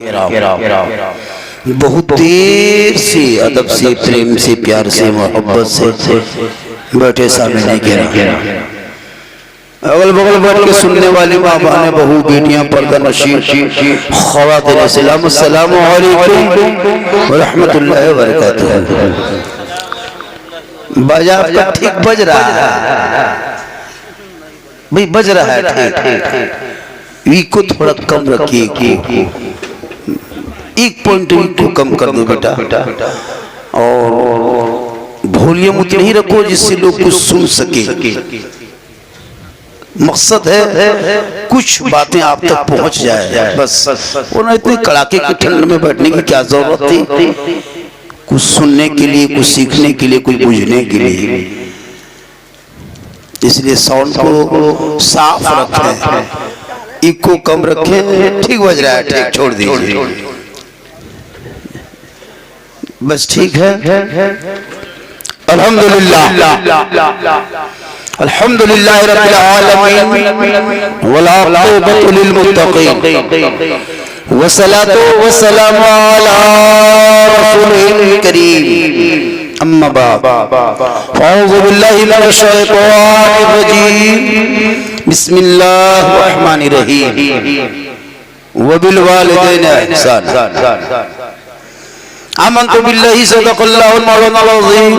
बहुत देर से अदब से प्रेम से प्यार से मोहब्बत से बैठे सामने गिरा। अगल बगल बैठ के सुनने वाली माँ बहनें बहू बेटियां पर्दा नशीं ख़वातीन सलाम अस्सलामु अलैकुम व रहमतुल्लाहि व बरकातुहू। बाजा आपका ठीक बज रहा है भाई, बज रहा है ठीक। वी को थोड़ा कम रखिए, एक पॉइंट को कम कर दो बेटा, और वॉल्यूम उतनी ही रखो जिससे लोग कुछ सुन सके। मकसद है कुछ बातें आप तक पहुंच जाए बस, और इतने कड़ाके की ठंड में बैठने की क्या जरूरत थी। कुछ सुनने के लिए, कुछ सीखने के लिए, कुछ बुझने के लिए। इसलिए साउंड को साफ रखें, इको कम रखें। ठीक बज रहा है, ठीक छोड़ दीजिए बस, ठीक है। अल्हम्दुलिल्लाह अल्हम्दुलिल्लाह रब्बिल आलमीन वला अक़ीबतु लिल मुत्तक़ीन वस्सलातु वस्सलामु अला रसूलिल करीम, अम्मा बाद। अऊज़ु बिल्लाहि मिनश शैतानिर रजीम, बिस्मिल्लाहिर रहमानिर रहीम। व बिल वालिदैनि इहसान। आमन्तु बिल्लाहि सदक़ल्लाहुल मौलानाल अज़ीम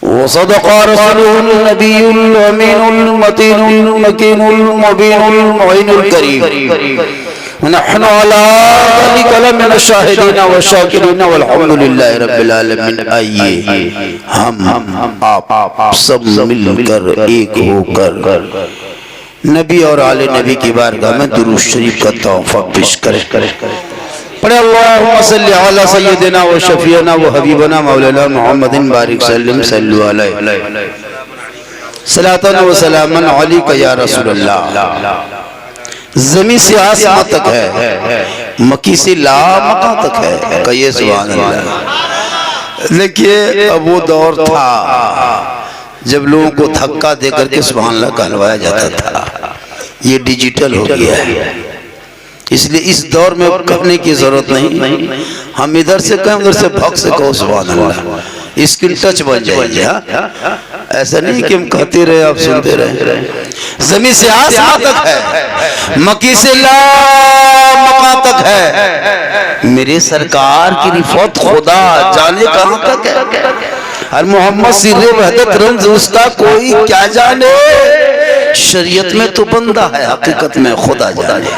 व सदक़ा रसूलुहुन नबियुल अमीनुल मतीनुल मकीनुल मुबीनुल मुईनुल करीम। नहनु अला ज़ालिका लमिन शाहिदीन व शाकिरीन वल्हम्दुलिल्लाहि रब्बिल आलमीन। आइए हम आप सब मिलकर एक होकर नबी और आले नबी की बारगाह में दुरूद शरीफ का तोहफा पेश करें। पढ़े अल्लाहुम्मा सल्लि अला सय्यिदिना व शफीना व हबीबना मौलाना मुहम्मदिन बारिक सल्लम सल्लु अलैहि सलातन व सलामन अलैका या रसूलल्लाह। ज़मीन से आसमां तक है, मक्की से लामका तक है, कहिए सुभान अल्लाह। देखिए अब वो दौर था जब लोगों को धक्का दे करके सुभान अल्लाह कहलवाया जाता था। ये डिजिटल हो गया है, इसलिए इस दौर में कहने की जरूरत नहीं। हम इधर से कहें, उधर से भक्त से कहो सुभान अल्लाह, स्क्रीन टच बन जाएगी। ऐसा नहीं कि हम कहते रहे आप सुनते रहे। जमीन से आसमां तक है, मक्की से लामका तक है। मेरे सरकार की रिफत खुदा जाने कहां तक है। और मोहम्मद सिर्रे वहदत रंज उसका कोई क्या जाने। शरीयत में तो बंदा है, हकीकत में खुदा जाने।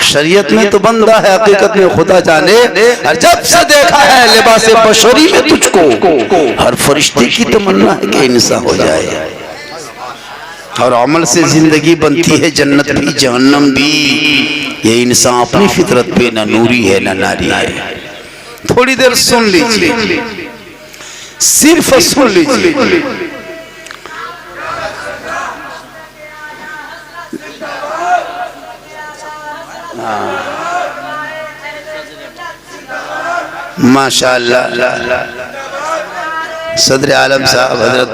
शरीयत में तो बंदा है, हकीकत में खुदा जाने। और जब से देखा है लिबास बशरी में तुझको, हर फरिश्ते की तमन्ना है कि इंसान हो जाए। और अमल से जिंदगी बनती है जन्नत भी जहन्नम भी। ये इंसान अपनी फितरत पे न नूरी है न नारी है। थोड़ी देर सुन लीजिए, सिर्फ सुन लीजिए। माशाअल्लाह सदर आलम साहब हजरत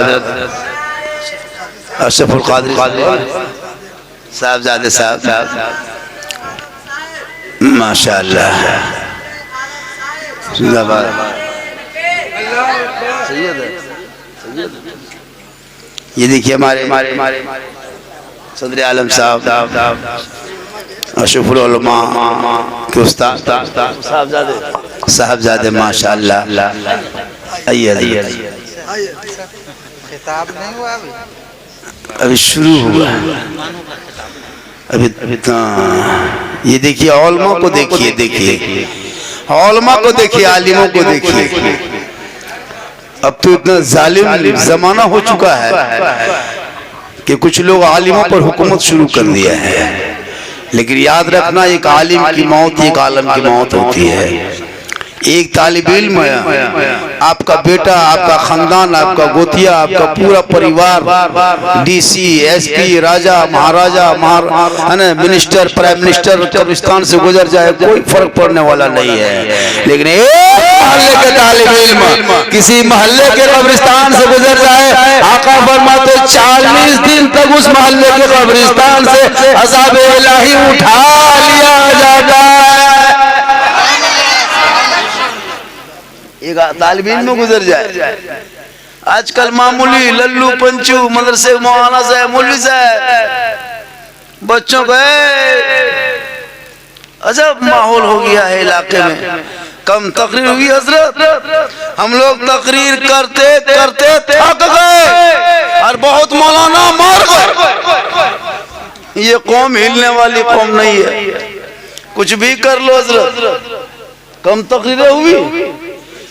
अशरफुल कादरी साहबजादे साहब, माशाअल्लाह जिंदाबाद। ये देखिए हमारे सदर आलम साहब अशरफुल उलमा के उस्ताद साहबजादे माशाअल्लाह। आइए खिताब नहीं हुआ, अभी शुरू हुआ अभी। ये देखिए उलमा को देखिए, उलमा को देखिए, आलिमों को देखिए। अब तो इतना जालिम जमाना हो चुका है कि कुछ लोग आलिमों पर हुकूमत शुरू कर दिया है। लेकिन याद रखना, एक आलिम की मौत एक आलम की मौत होती है। एक तालिब इल्म है, आपका बेटा, आपका खानदान, आपका गोतिया, आपका पूरा परिवार डीसी, एसपी, राजा, महाराजा, मिनिस्टर, प्राइम मिनिस्टर कब्रिस्तान से गुजर जाए, कोई फर्क पड़ने वाला नहीं है। लेकिन एक मोहल्ले के तालिब इल्म किसी मोहल्ले के कब्रिस्तान से गुजर जाए, आका फरमाते 40 दिन तक उस मोहल्ले के कब्रिस्तान से अज़ाब इलाही उठा लिया जाता है। एक तालिब इल्म गुजर जाए। आजकल मामूली लल्लू पंचू मदरसे मौलाना साहब, मौलवी साहब, बच्चों का अजब माहौल हो गया है इलाके में। कम तकरीर हुई हजरत, हम लोग तकरीर करते करते थक गए और बहुत मौलाना मार गए। ये कौम हिलने वाली कौम नहीं है, कुछ भी कर लो हजरत, कम तकरीरें हुई।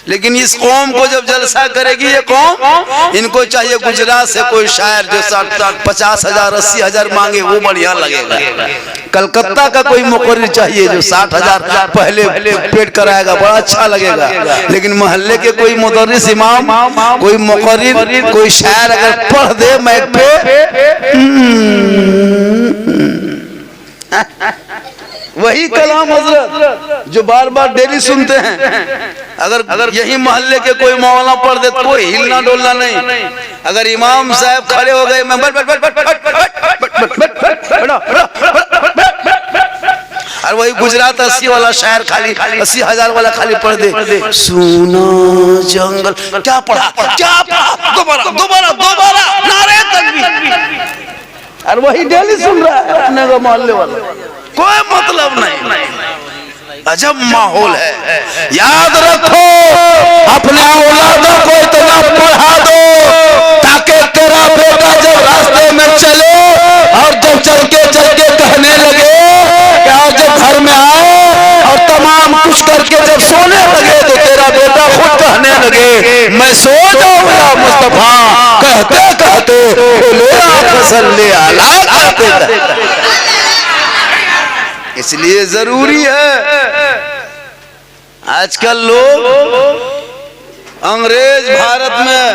लेकिन इस कौम को जब जलसा करेगी ये कौम, इनको चाहिए गुजरात से कोई शायर जो 50,000 80,000 मांगे, वो बढ़िया लगेगा। कलकत्ता का कोई मुकर्रिर चाहिए जो 60,000 पहले पेट कराएगा, बड़ा अच्छा लगेगा। लेकिन मोहल्ले के कोई मुदर्रिस इमाम, कोई मुकर्रिर, कोई शायर अगर पढ़ दे मैक पे, वही कलाम हजरत जो बार बार डेली सुनते हैं, अगर यही मोहल्ले के कोई मौलाना पढ़ दे तो कोई हिलना डोलना नहीं। अगर इमाम साहब खड़े हो गए, और वही गुजरात 80 वाला शायर खाली 80,000 वाला खाली पढ़ दे, सुना जंगल, क्या पढ़ा, दोबारा दोबारा दोबारा नारे तकबीर, और वही डेली सुन रहा है अपने को मोहल्ले वाला, कोई मतलब नहीं। अजब माहौल है। याद रखो, अपने औलादों को इतना पढ़ा दो ताकि तेरा बेटा जब रास्ते में चले और जब चल के कहने लगे, और जब घर में आए और तमाम कुछ करके जब सोने लगे, तो तेरा बेटा खुद कहने लगे, मैं सो जाऊंगा मुस्तफा, कहते कहते इसलिए जरूरी है। आजकल लोग, अंग्रेज भारत में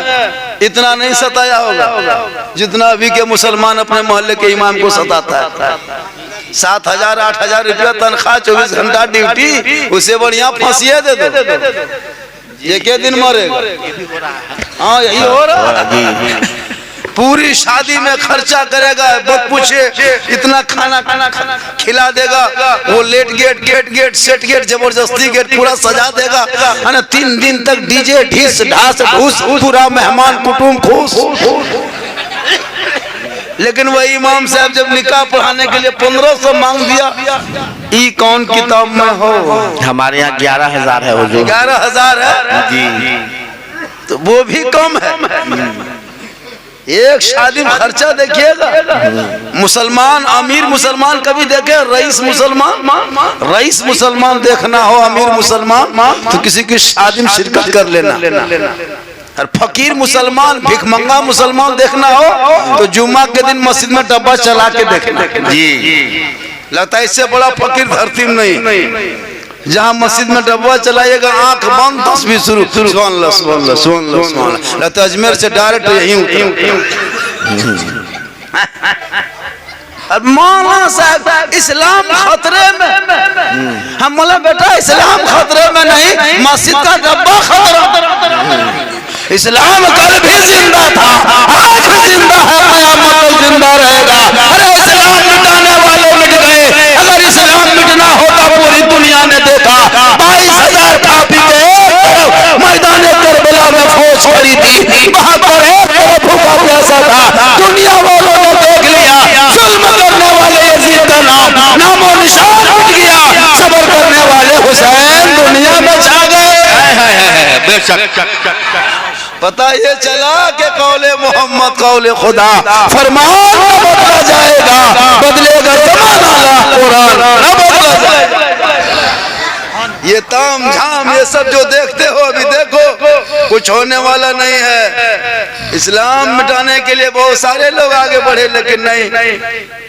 इतना नहीं सताया होगा जितना अभी के मुसलमान अपने मोहल्ले के इमाम को सताता है। 7,000 8,000 रुपया तनख्वाह, 24 घंटा ड्यूटी, उसे बढ़िया फांसिया दे दो, ये क्या दिन मरेगा। हाँ यही हो रहा। पूरी शादी में खर्चा करेगा, बहुत पूछे इतना खाना खिला देगा, वो लेट गेट सेट गेट जबरदस्ती गेट पूरा सजा देगा, है ना। 3 दिन तक डीजे ढीस ढास ढूस, पूरा मेहमान कुटुंब खुश। लेकिन वही इमाम साहब जब निकाह पढ़ाने के लिए 1500 मांग दिया, ई कौन किताब में हो। हमारे यहाँ 11,000 है हुजूर। 11,000 है जी, तो वो भी कम है। एक शादी में खर्चा देखिएगा। मुसलमान, अमीर मुसलमान कभी देखे, रईस मुसलमान देखना हो, अमीर मुसलमान तो किसी की शादी में शिरकत कर लेना। और फकीर मुसलमान, भिखमंगा मुसलमान देखना हो तो जुम्मा के दिन मस्जिद में डब्बा चला के देखना जी। लगता है इससे बड़ा फकीर धरती में नहीं। जहाँ मस्जिद में डब्बा चलाइएगा, आंख बंद, तस्बीह शुरू, सुन लो। अजमेर से डायरेक्ट यहीं मौलाना साहब इस्लाम खतरे में। हम बोले बेटा इस्लाम खतरे में नहीं, मस्जिद का डब्बा खतरा। इस्लाम कल भी जिंदा था, आज भी जिंदा है, क़यामत तक जिंदा रहेगा। अरे इस्लाम मिटाने वाले मिट गए, अगर इस्लाम मिटना होता पूरी दुनिया ने देखा। 22,000 काफी मैदान करबला में फौज खड़ी थी, वहां पर एक भूखा प्यासा था, दुनिया वालों ने देख लिया। जुल्म करने वाले यजीद का नामो निशान मिट गया, सब्र करने वाले हुसैन दुनिया में छा गए। बेशक पता ये चला कि कौले मोहम्मद कौले खुदा, फरमान न बदला जाएगा, बदलेगा जमाना, कुरान न बदला जाएगा। ये ताम झाम ये सब जो देखते हो, अभी देखो कुछ होने वाला नहीं है। इस्लाम मिटाने के लिए बहुत सारे लोग आगे बढ़े, लेकिन नहीं,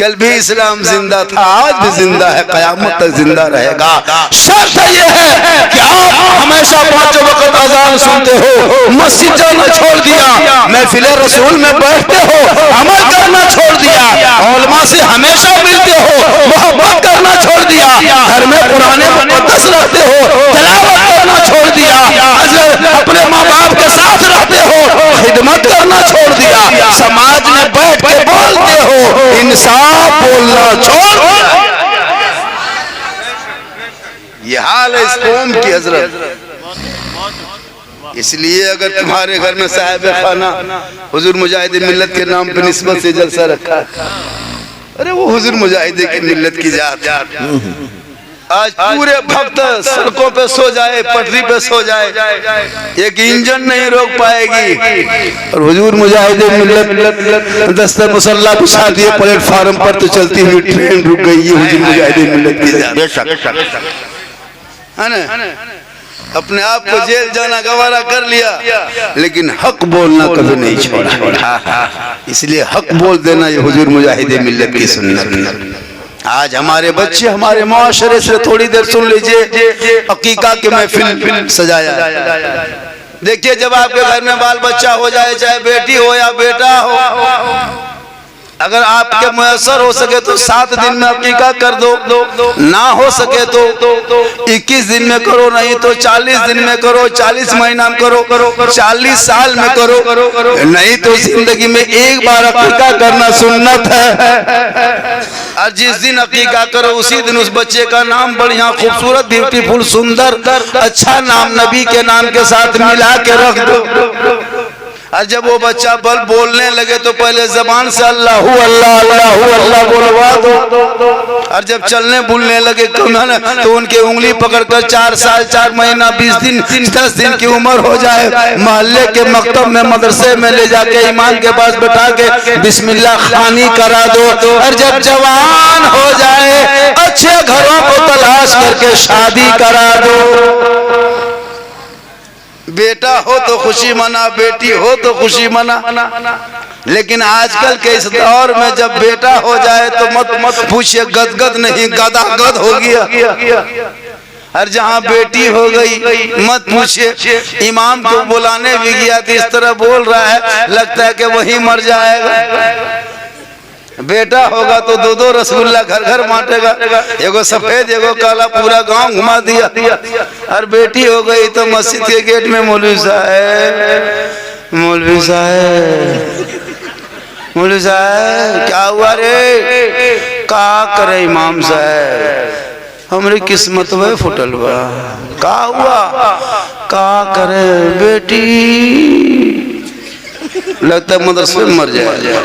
कल भी इस्लाम जिंदा था, आज भी जिंदा है, कयामत तक जिंदा रहेगा। शर्त यह है कि आप हमेशा 5 वक्त अजान सुनते हो, मस्जिद जाना छोड़ दिया, महफिल रसूल में बैठते हो, अमल करना छोड़ दिया, उलमा से हमेशा मिलते हो, मोहब्बत करना छोड़ दिया, घर में पुराने मुक़द्दस रखते हो, तिलावत करना छोड़ दिया, अपने माँ बाप के साथ रहते हो, खिदमत करना छोड़ दिया, समाज में बैठ के बोलते हो, इंसाफ बोलना छोड़ दिया। ये हाल है इस कौम की हजरत। इसलिए अगर तुम्हारे घर में साहिब खाना हुजूर मुजाहिद मिल्लत के नाम पे निस्बत से जलसा रखा, अरे वो हुजूर मुजाहिद की मिल्लत की जात, आज पूरे भक्त सड़कों पे सो जाए, पटरी पे सो जाए, एक इंजन नहीं रोक पाएगी। और हुजूर मुजाहिद मिल्लत दस्तर मुसल्ला बिछा दिए प्लेटफार्म पर, तो चलती हुई ट्रेन रुक गई। ये हुजूर मुजाहिद मिल्लत की जात है ना। अपने आप को जेल जाना गवारा कर लिया, लेकिन हक बोलना कभी नहीं छोड़ा। इसलिए हक बोल देना ये हुजूर मुजाहिद मिल्लत की सुन्नत। आज हमारे बच्चे हमारे मुआशरे से, थोड़ी देर सुन लीजिए, अकीका के महफिल सजाया। देखिए जब आपके घर में बाल बच्चा हो जाए, चाहे बेटी हो या बेटा हो, अगर आपके मुयस्सर हो सके तो 7 दिन में अकीका कर दो, ना हो सके तो 21 दिन में करो, नहीं तो 40 दिन में करो, 40 महीना में करो, 40 साल में करो, नहीं तो जिंदगी में एक बार अकीका करना सुन्नत है। और जिस दिन अकीका करो उसी दिन उस बच्चे का नाम बढ़िया खूबसूरत ब्यूटीफुल सुंदर अच्छा नाम नबी के नाम के साथ मिला के रख दो। और जब वो बच्चा बल बोलने लगे तो पहले जबान से अल्लाहू अल्लाह अल्लाहू अल्लाह बोलवा दो, और जब चलने बोलने लगे तो उनके उंगली पकड़कर 4 साल 4 महीना 20 दिन 10 दिन की उम्र हो जाए, मोहल्ले के मकतब में मदरसे में ले जाके इमाम के पास बैठा के बिस्मिल्लाह खानी करा दो। और जब जवान हो जाए अच्छे घरों को तलाश करके शादी करा दो। बेटा हो तो खुशी मना, बेटी हो तो खुशी मना, लेकिन आजकल के इस दौर में जब बेटा हो जाए तो मत पूछिए, गदगद नहीं गदागद हो गया। और जहाँ बेटी हो गई मत पूछिए, इमाम को बुलाने भी गया तो इस तरह बोल रहा है लगता है कि वही मर जाएगा। बेटा होगा तो 2-2 रसगुल्ला घर घर बांटेगा, एगो सफेद एगो काला, पूरा गांव घुमा दिया। और बेटी हो गई तो मस्जिद के गेट में मौलवी साहब मौलवी साहब क्या हुआ रे, का करे इमाम साहब, हमारी किस्मत में फुटल बा, का हुआ, का करे बेटी, लगता है मदरसे में मर जाए।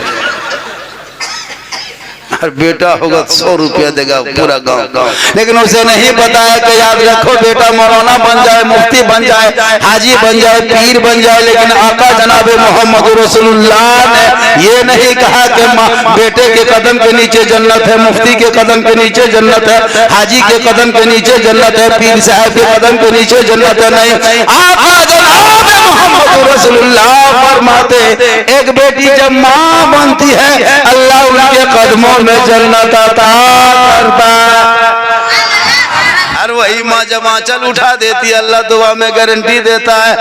और बेटा होगा 100 रुपया देगा पूरा गांव, लेकिन उसे नहीं बताया कि याद रखो बेटा मौलाना बन जाए, मुफ्ती बन जाए, हाजी बन जाए, पीर बन जाए, लेकिन आका जनाब मोहम्मद रसूलुल्लाह ने ये नहीं कहा कि बेटे के कदम के नीचे जन्नत है, मुफ्ती के कदम के नीचे जन्नत है, हाजी के कदम के नीचे जन्नत है, पीर साहब के कदम के नीचे जन्नत है। नहीं, आका जनाब मोहम्मद रसूलुल्लाह फरमाते एक बेटी जब माँ बनती है अल्लाह उनके कदमों में जन्नत अता करता है। और वही माँ जब आंचल उठा देती है अल्लाह दुआ में गारंटी देता है।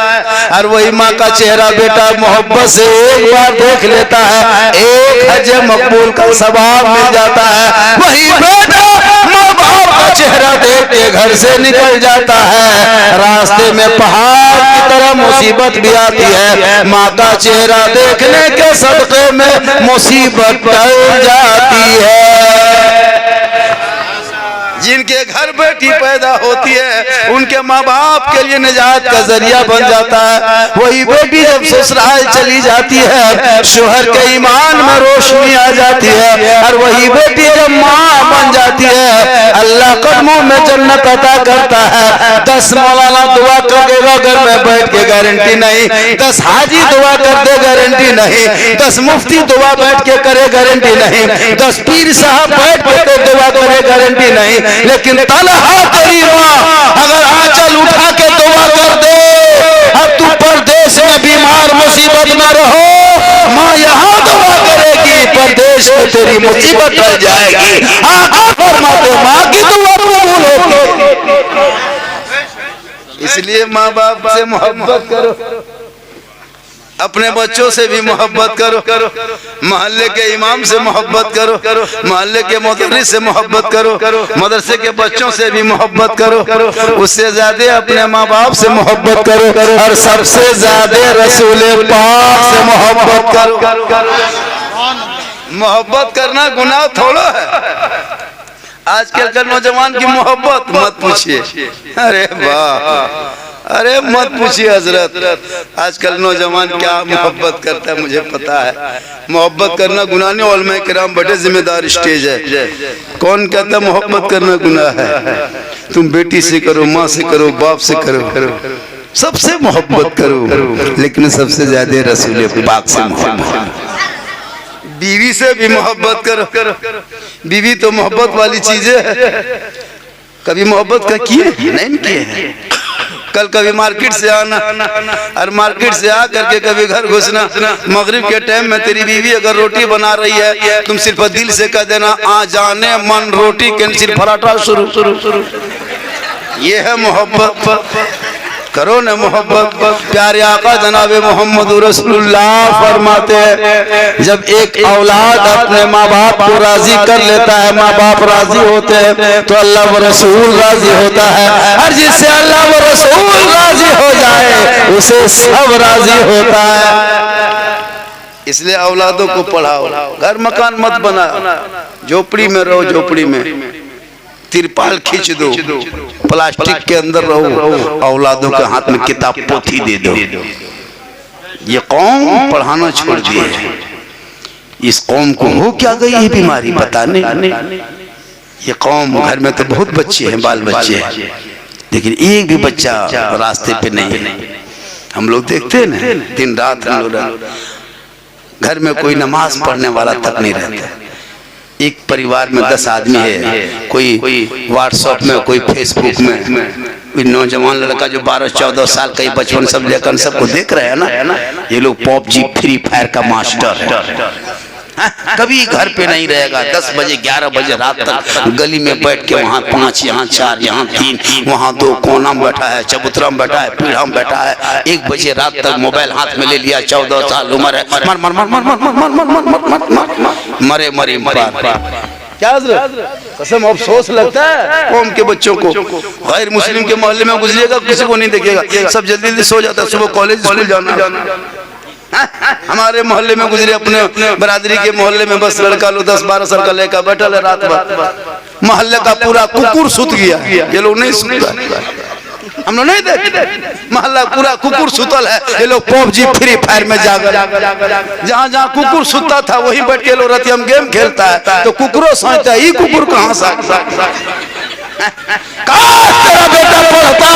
और वही माँ का चेहरा बेटा मोहब्बत से एक बार देख लेता है, एक हज मकबूल का सवाब मिल जाता है। वही बेटा माँ बाप का चेहरा देख के घर से निकल जाता है, रास्ते में पहाड़ की तरह मुसीबत भी आती है, माँ का चेहरा देखने के सदके में मुसीबत टल जाती है। जिनके घर बेटी पैदा होती है उनके माँ बाप के लिए निजात का जरिया बन जाता है। वही बेटी जब ससुराल चली जाती है शोहर के ईमान में रोशनी आ जाती है। और वही बेटी जब माँ बन जाती है अल्लाह कदमों में जन्नत अता करता है। 10 मौलाना दुआ कर देगा घर में बैठ के गारंटी नहीं, 10 हाजी दुआ कर दे गारंटी नहीं, 10 मुफ्ती दुआ बैठ के करे गारंटी नहीं, 10 पीर साहब बैठ के दुआ करे गारंटी नहीं, लेकिन तलहा तेरी माँ अगर आंचल उठा के दुआ कर दे, अब तू परदेश में बीमार मुसीबत में रहो गोश में तेरी मुसीबत टल जाएगी। आका फरमाते माँ की दुआ कबूल होगी। इसलिए माँ बाप से मोहब्बत करो, अपने बच्चों से भी मोहब्बत करो, मोहल्ले के इमाम से मोहब्बत करो, मोहल्ले के मुदर्रिस से मोहब्बत करो, मदरसे के बच्चों से भी मोहब्बत करो, उससे ज्यादा अपने माँ बाप से मोहब्बत करो, और सबसे ज्यादा रसूल पाक से मोहब्बत करो। मोहब्बत करना गुनाह थोड़ा है। आजकल के नौजवान की मोहब्बत मत पूछिए, अरे वाह, अरे मत पूछिए हजरत, आजकल नौजवान क्या मोहब्बत करता है मुझे पता है। मोहब्बत करना गुनाह नहीं, उलमा किराम बड़े जिम्मेदार स्टेज है। कौन कहता मोहब्बत करना गुनाह है? तुम बेटी से करो, माँ से करो, बाप से करो, सबसे मोहब्बत करो, लेकिन सबसे ज्यादा रसूल पाक से मोहब्बत। बीवी से भी मोहब्बत करो, बीवी तो मोहब्बत वाली चीज है। कभी मोहब्बत का किए नहीं किए हैं? कल कभी मार्केट से आना और मार्केट से आ करके कभी घर घुसना, मगरिब के टाइम में तेरी बीवी अगर रोटी बना रही है, तुम सिर्फ दिल से कह देना आ जाने मन रोटी के सिर्फ पराठा शुरू। ये है मोहब्बत। करो न मोहब्बत। प्यारे आका जनाबे मोहम्मद रसूलुल्लाह फरमाते हैं, जब एक औलाद अपने माँ बाप को राजी कर लेता है, माँ बाप राजी होते हैं तो अल्लाह व रसूल राजी होता है, और जिससे अल्लाह व रसूल राजी हो जाए उसे सब राजी होता है। इसलिए औलादों को पढ़ाओ, घर मकान मत बनाओ, झोपड़ी में रहो, झोपड़ी में तिरपाल खींच दो, प्लास्टिक के अंदर रहो, औलादों के हाथ में किताब पोथी दे दो। ये कौम पढ़ाना छोड़ दिए, इस कौम को हो क्या गई ये बीमारी पता नहीं। ये कौम, घर में तो बहुत बच्चे हैं, बाल बच्चे हैं, लेकिन एक भी बच्चा रास्ते पे नहीं है। हम लोग देखते हैं ना, दिन रात हम लोग घर में कोई नमाज पढ़ने वाला तक नहीं रहता। एक परिवार में 10 आदमी है, कोई व्हाट्सएप में, कोई फेसबुक में, नौजवान लड़का जो 12-14 साल का बचपन सब लेकर सबको देख रहे हैं ना, ये लोग पबजी फ्री फायर का मास्टर है। कभी घर पे नहीं रहेगा, 10 बजे 11 बजे रात तक गली में बैठ के वहाँ 5, यहाँ 4, यहाँ 3, वहाँ 2, कोना में बैठा है, चबूतरा में बैठा है, पीढ़ा में बैठा है, 1 बजे रात तक मोबाइल हाथ में ले लिया, 14 साल उम्र है, मर मर मर मर मर मर मर मर मरे मरे क्या कसम अफसोस लगता है कौम के बच्चों को। गैर मुस्लिम के मोहल्ले में गुजरेगा, किसी को नहीं देखेगा, सब जल्दी जल्दी सो जाता है, सुबह कॉलेज स्कूल जाना। हमारे मोहल्ले में गुजरे, अपने बरादरी के मोहल्ले में बस लड़का लो 10-12 साल का लड़का बैठा है, रात भर मोहल्ले का पूरा कुकुर सुत गया, ये लोग नहीं सुता, हम लोग नहीं देखे, मोहल्ला पूरा कुकुर सुतल है, ये लोग पबजी फ्री फायर में जाकर जहाँ जहाँ कुकुर सुता था वहीं बैठ के लोग रतियम गेम खेलता है, तो कुकुरों सोचता है ये कुकुर कहाँ से। तेरा बेटा पढ़ता,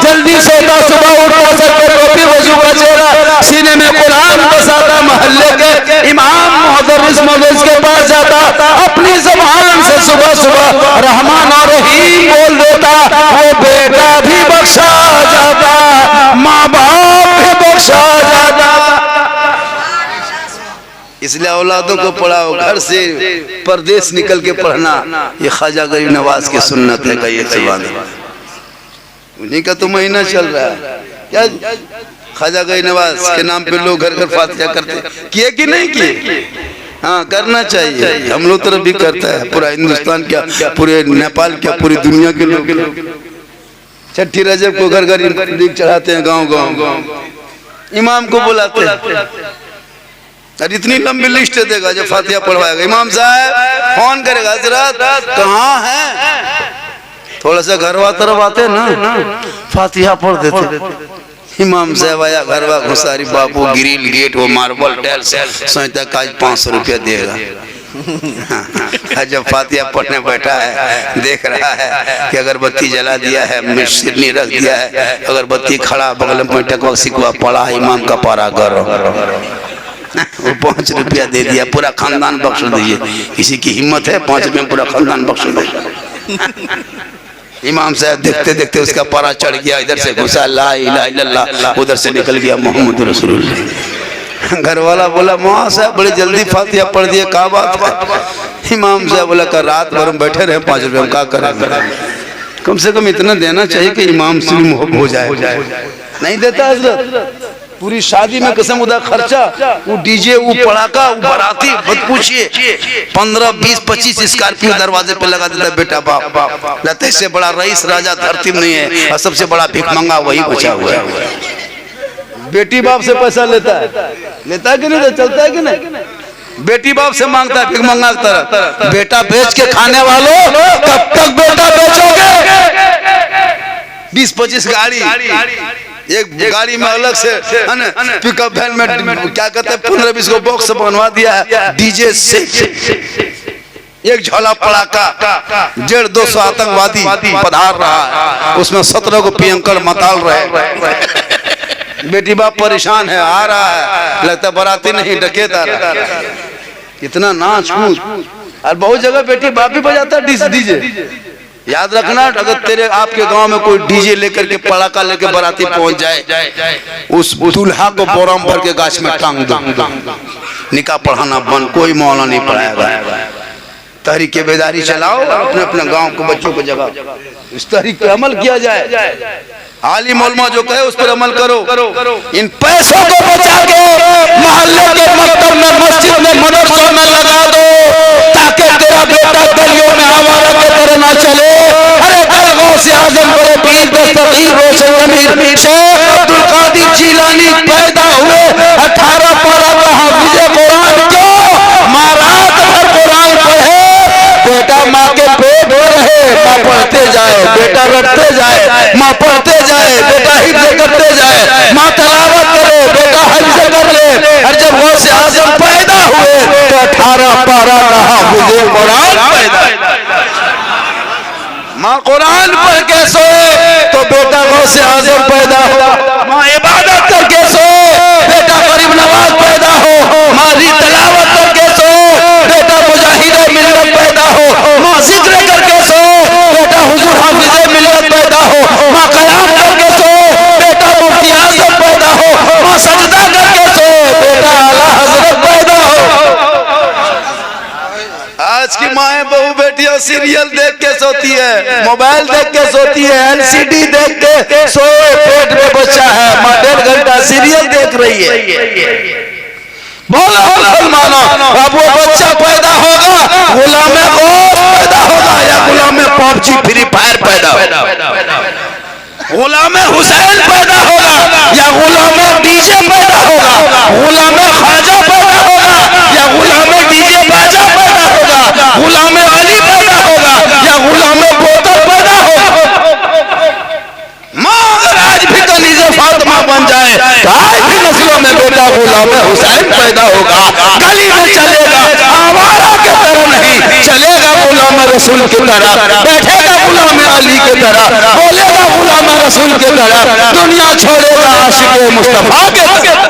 जल्दी सोता, सुबह उठता, सर पे टोपी, वजू का चेहरा, सीने में कुरान बसाता, मोहल्ले के इमाम मुदर्रिस के पास जाता, अपनी ज़बान से सुबह सुबह रहमान और रहीम बोल देता, वो बेटा भी बख्शा जाता, माँ बाप भी बख्शा जाता। इसलिए औलादों को पढ़ाओ, घर से परदेश निकल के पढ़ना, ये ख्वाजा गरीब नवाज की सुन्नत है। कहिए सुभान अल्लाह। उन्हीं का तो महीना चल रहा है, क्या ख्वाजा गरीब नवाज के नाम पे लोग घर घर फातिहा करते, किए कि नहीं किए? हाँ, करना चाहिए, हम लोग तरफ भी करता है, पूरा हिंदुस्तान क्या, पूरे नेपाल क्या, पूरी दुनिया के लोग छठी रजब को घर घर दीप चढ़ाते हैं, गाँव गाँव इमाम को बुलाते हैं, और इतनी लंबी लिस्ट देगा जो फातिहा पढ़वाएगा। इमाम साहब फोन करेगा, हजरत कहाँ हैं? थोड़ा सा घरवा तरफ आते ना, फातिहा पढ़ देते। इमाम साहब आया, घरवा घुसारी, बाबू ग्रिल गेट, वो मार्बल टाइल्स, सोचता आज 500 रुपया देगा। जब फातिहा पढ़ने बैठा है, देख रहा है कि अगरबत्ती जला दिया है, सिरनी रख दिया है, अगरबत्ती खड़ा, बगल में टकवा सिकवा पड़ा, इमाम का पारा गर, वो 5 रुपया दे दिया, पूरा खानदान बख्श दीजिए। किसी की हिम्मत है 5 रुपये में पूरा खानदान बख्श दे। इमाम साहब देखते देखते उसका पारा चढ़ गया, इधर से घुसा ला इलाहा इल्लल्लाह, उधर से निकल गया मोहम्मद रसूलुल्लाह। घर वाला बोला मौला साहब बड़ी जल्दी फातिहा पढ़ दिए, क्या बात है? इमाम साहब बोला कर रात भर हम बैठे रहे 5 रुपये, हम क्या करें? कम से कम इतना देना चाहिए कि इमाम से भी मोहब्बत हो जाए। नहीं देता हजरत। पूरी शादी में कसम उदा खर्चा, वो डीजे, वो पड़ाका, वो बाराती, मत पूछिए। 15, 20, 25 स्कॉर्पियो दरवाजे पे लगा देता बेटा बाप। लते से बड़ा रईस राजा धरती में नहीं है, और सबसे बड़ा भिखमंगा वही बचा हुआ है। बेटी बाप से पैसा लेता है कि नहीं? चलता है कि नहीं? बेटी बाप से मांगता है भिखमंगा की तरह। बेटा बेच के खाने वालों, कब तक बेटा बेचोगे? 20-25 गाड़ी, एक गाड़ी में अलग से पिकअप वैन में क्या कहते हैं 15-20 को बॉक्स बनवा दिया है डीजे से। एक झोला पड़ाका, 150-200 आतंकवादी पधार रहा है, उसमें 17 को पियंकर मताल रहे। बेटी बाप परेशान है, आ रहा है, लगता बाराती नहीं डकैत आ रहा है। इतना नाच कूद, और बहुत जगह बेटी बाप भी बजाता है डीजे। याद रखना, अगर तेरे आपके गांव में कोई डीजे लेकर के पड़ाका लेकर बाराती पहुंच जाए, उस दूल्हा को बोराम भर के गाछ में टांग दो। निकाह पढ़ाना बंद, कोई मौला नहीं पढ़ाएगा। तहरीक बेदारी चलाओ, अपने अपने गांव के बच्चों को जगाओ, इस तहरीक पे अमल किया जाए। आलिम उलमा जो कहे उस पर अमल करो। इन पैसों को बचा के मोहल्ले के मकतब में, मस्जिद में, मदरसों में लगा दो, ताकि तेरा बेटा गलियों में आवारा के तरह ना चले। अरे दरगाह से आजम बड़े पीर दस्तगीर रोशन अमीर शेख अब्दुल कादिर जीलानी पैदा हुए 18 पारा का हाफिज़े कुरान क्यों? माँ रात भर कुरान पढ़े, बेटा माँ के पेट में रहे, माँ पढ़ते जाए, बेटा रटते जाए, माँ पढ़ते जाए, बेटा हिफ्ज़ करते जाए, माँ तलावत करे, बेटा हिफ्ज़ कर ले। और जब गौस आज़म पैदा हुए तो 18 पारा का हाफिज़े कुरान पैदा। माँ कुरान पढ़ के सोए तो बेटा गौस आज़म पैदा हो। माँ इबादत करके सोए, बेटा गरीब नवाज पैदा हो। माँ तलावत करके सोए, बेटा मुजाहिद मिल्लत पैदा हो। माँ जिक्र करके सोए, बेटा हुजूर हाफिज़े मिल्लत पैदा हो। माँ कयाम करके सोए, बेटा मुफ्ती आज़म पैदा हो। माँ सजदा करके सोए, बेटा आला हज़रत पैदा हो। आज की माएँ बहू बेटियां सीरियल देख के सोती है, मोबाइल देख के सोती है, एलसीडी देख के सोए, पेट में बच्चा है, माँ 1.5 घंटा सीरियल देख रही है। बोलो मुसलमानों, अब वो बच्चा पैदा होगा, गुलाम गौस पैदा होगा या गुलाम पबजी फ्री फायर पैदा होगा? गुलाम हुसैन पैदा होगा या गुलाम डीजे पैदा होगा? गुलाम ख्वाजा पैदा होगा या गुलाम डीजे बाजा पैदा होगा? गुलाम अली पैदा होगा या गुलाम बोतल पैदा होगा? माँ अगर आज भी कलीज़े फातिमा बन जाए तो आज भी नस्लों में बेटा गुलाम हुसैन पैदा होगा। गली में चलेगा आवारा के तरह नहीं, चलेगा गुलाम रसूल की तरह, बैठेगा गुलाम अली की तरह, बोलेगा गुलाम रसूल की तरह, दुनिया छोड़ेगा आशिक़े मुस्तफा के तरह।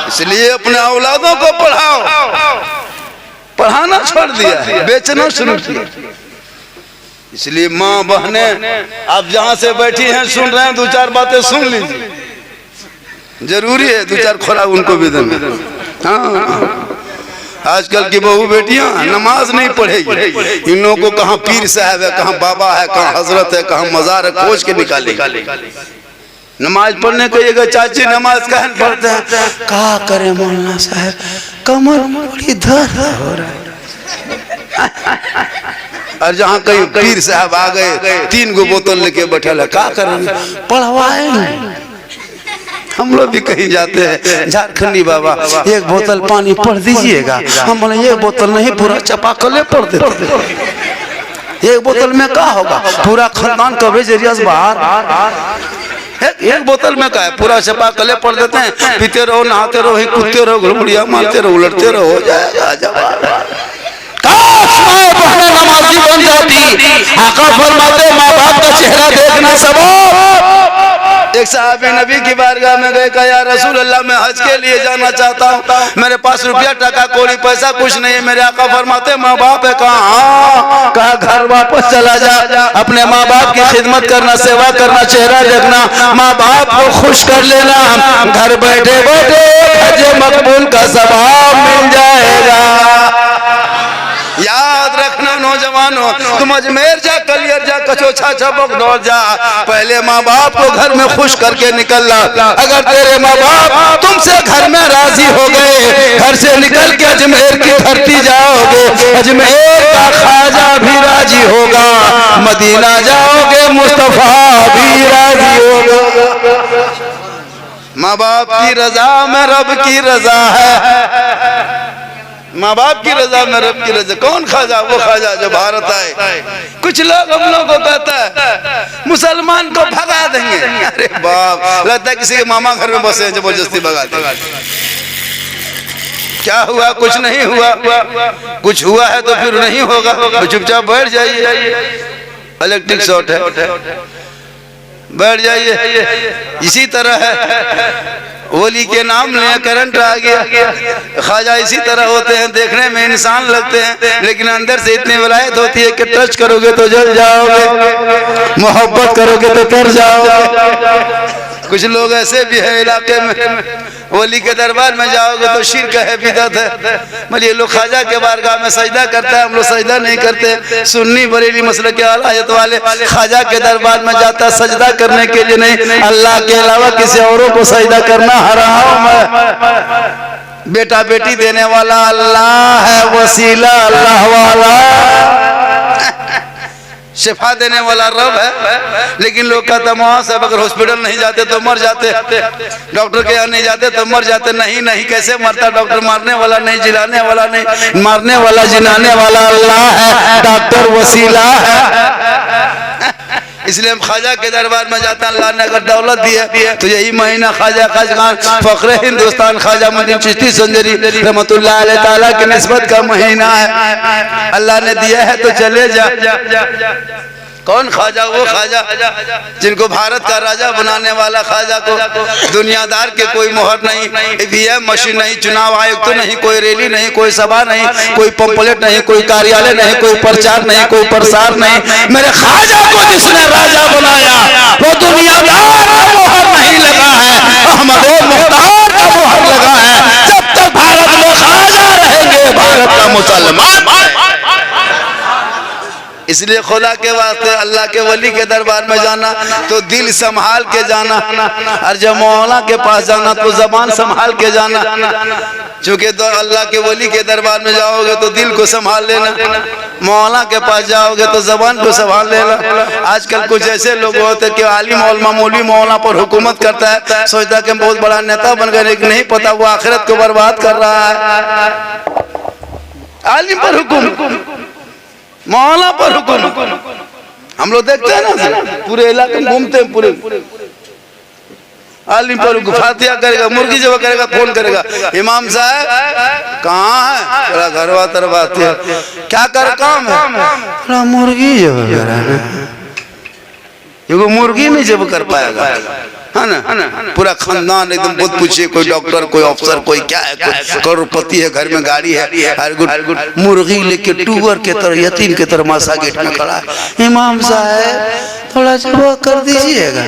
इसलिए अपने औलादों को पढ़ाओ। पढ़ाना छोड़ दिया, बेचना शुरू किया। इसलिए माँ बहने आप जहाँ से बैठी हैं सुन रहे हैं, 2-4 बातें सुन लीजिए, जरूरी है 2-4 खुराक उनको भी देना। हाँ, आजकल की बहू बेटियां नमाज नहीं पढ़ेगी, इन लोगों को कहाँ पीर साहब है, कहाँ बाबा है, कहाँ हजरत है, कहाँ मजार है, खोज के निकालेगी। नमाज पढ़ने कहिएगा चाची नमाज का पढ़ते हैं, क्या करे मौलाना साहब, कमर बड़ी दर्द हो रहा है। और जहाँ कहीं पीर साहब आ गए 3 गो बोतल लेके बैठे ला, क्या करेंगे? पढ़वाए। हम लोग भी कहीं जाते हैं, झारखंडी बाबा 1 बोतल पानी पढ़ दीजिएगा। हम बोले 1 बोतल नहीं, पूरा चपाकले पढ़ देते। 1 बोतल में क्या होगा? पूरा खानदान कवरेज एरिया से बाहर। 1 बोतल में क्या है? पूरा चपाकले पढ़ देते हैं, पीते रहो, नहाते रहो, कूदते रहो, घुड़मुड़िया मारते रहो, उलटते रहो, हो जाएगा। काश माँ बहनें नमाजी बन जाती। आका फरमाते माँ बाप का चेहरा देखना सबब। एक साहब नबी की बारगाह में गए, कहा या रसूल अल्लाह मैं हज के लिए जाना चाहता हूँ, मेरे पास रुपया टका कोड़ी पैसा कुछ नहीं है। मेरे आका फरमाते माँ बाप है? कहा हाँ। कहा घर वापस चला जा, अपने माँ बाप की खिदमत करना, सेवा करना, चेहरा देखना, माँ बाप को खुश कर लेना, घर बैठे बैठे हज मकबूल का सवाब मिल जाएगा। याद रखना नौजवानों, तुम अजमेर जा, कलियर जा, कचोछा चबक दौड़ जा, पहले माँ बाप को घर में खुश करके निकलना। अगर तेरे माँ बाप तुमसे घर में राजी हो गए, घर से निकल के अजमेर की धरती जाओगे, अजमेर का ख्वाजा भी राजी होगा, मदीना जाओगे मुस्तफा भी राजी होगा। माँ बाप की रजा में रब की रजा है, माँ बाप की रजा में रब की रजा। कौन ख्वाजा? वो ख्वाजा जो भारत आए। कुछ लोग हम लोग को कहता है मुसलमान को भगा देंगे। अरे बाप, लगता है किसी के मामा घर में बसे जबरदस्ती भगा देंगे। क्या हुआ? कुछ नहीं हुआ। कुछ हुआ है तो फिर नहीं होगा, तो चुपचाप बैठ जाइए। इलेक्ट्रिक शॉर्ट है, बैठ जाइए। इसी तरह है, वली के नाम ले करंट आ गया। ख्वाजा इसी तरह होते हैं, देखने में इंसान लगते हैं लेकिन अंदर से इतनी विलायत होती है कि टच करोगे तो जल जाओगे, मोहब्बत करोगे तो कर जाओगे। कुछ लोग ऐसे भी है इलाके में, वली के दरबार में जाओगे तो शिर्क है, बिदअत है। मतलब ये लोग ख्वाजा के बारगाह में सजदा करता है, हम लोग सजदा नहीं करते। सुन्नी बरेली मसलक के आला वाले ख्वाजा के दरबार में जाता है सजदा करने के लिए, नहीं अल्लाह के अलावा किसी औरों को सजदा करना हराम है। बेटा बेटी देने वाला अल्लाह है, वसीला अल्लाह वाला, शिफा देने वाला रब है। लेकिन लोग कहते हैं वहां से अगर हॉस्पिटल नहीं जाते तो मर जाते, डॉक्टर के यहाँ नहीं जाते तो मर जाते। नहीं नहीं, कैसे मरता? डॉक्टर मारने वाला नहीं, जिलाने वाला नहीं, मारने वाला जिलाने वाला अल्लाह है, डॉक्टर वसीला है। इसलिए हम ख्वाजा के दरबार में जाते हैं। अल्लाह ने अगर दौलत दी है तो यही महीना ख्वाजा खाजगान फखरे हिंदुस्तान ख्वाजा मदीन चिश्ती संजरी रहमतुल्लाह अलैह ताला की निस्बत का महीना है। अल्लाह ने दिया है तो चले जा। कौन ख्वाजा? वो ख्वाजा जिनको भारत का राजा बनाने वाला ख्वाजा को दुनियादार के कोई मोहर नहीं, ईवीएम मशीन नहीं, चुनाव आयोग तो नहीं, कोई रैली नहीं, कोई सभा नहीं, कोई पंपलेट नहीं, कोई कार्यालय नहीं, कोई प्रचार नहीं, कोई प्रसार नहीं। मेरे ख्वाजा को जिसने राजा बनाया वो दुनियादार का मोहर नहीं लगा है, अहमद मुख्तार का मोहर लगा है। जब तक भारत में ख्वाजा रहेंगे भारत का मुसलमान। इसलिए खुदा के वास्ते अल्लाह के वली के दरबार में जाना तो दिल संभाल के जाना, और जब मौला के पास जाना तो जबान संभाल के जाना। चूंकि तो अल्लाह के वली के दरबार में जाओगे तो दिल को संभाल लेना, मौला के पास जाओगे तो जबान को संभाल लेना। आजकल कुछ ऐसे लोग होते हैं कि आलिम और मौलवी मौला पर हुकूमत करता है, सोचता है कि बहुत बड़ा नेता बन गए, लेकिन नहीं पता वो आखिरत को बर्बाद कर रहा है। आलिम पर हुकुम, मौला पर हुकुम। हम लोग देखते हैं ना, पूरे इलाके में घूमते हैं, पूरे आलिम पर फातिहा करेगा, मुर्गी जब करेगा, फोन करेगा, इमाम साहब कहाँ है? तेरा घरवा तरफ क्या कर काम है? मुर्गी जब ये मुर्गी नहीं जब कर पाएगा, है ना? पूरा खानदान एकदम बहुत पूछिए, कोई डॉक्टर, कोई अफसर, कोई क्या है, कोई करोड़पति है, घर में गाड़ी है, हर गुड मुर्गी लेके टूबर के तरह, यतीम के तरह मासा गेट में खड़ा है। इमाम साहब थोड़ा जवा कर दीजिएगा,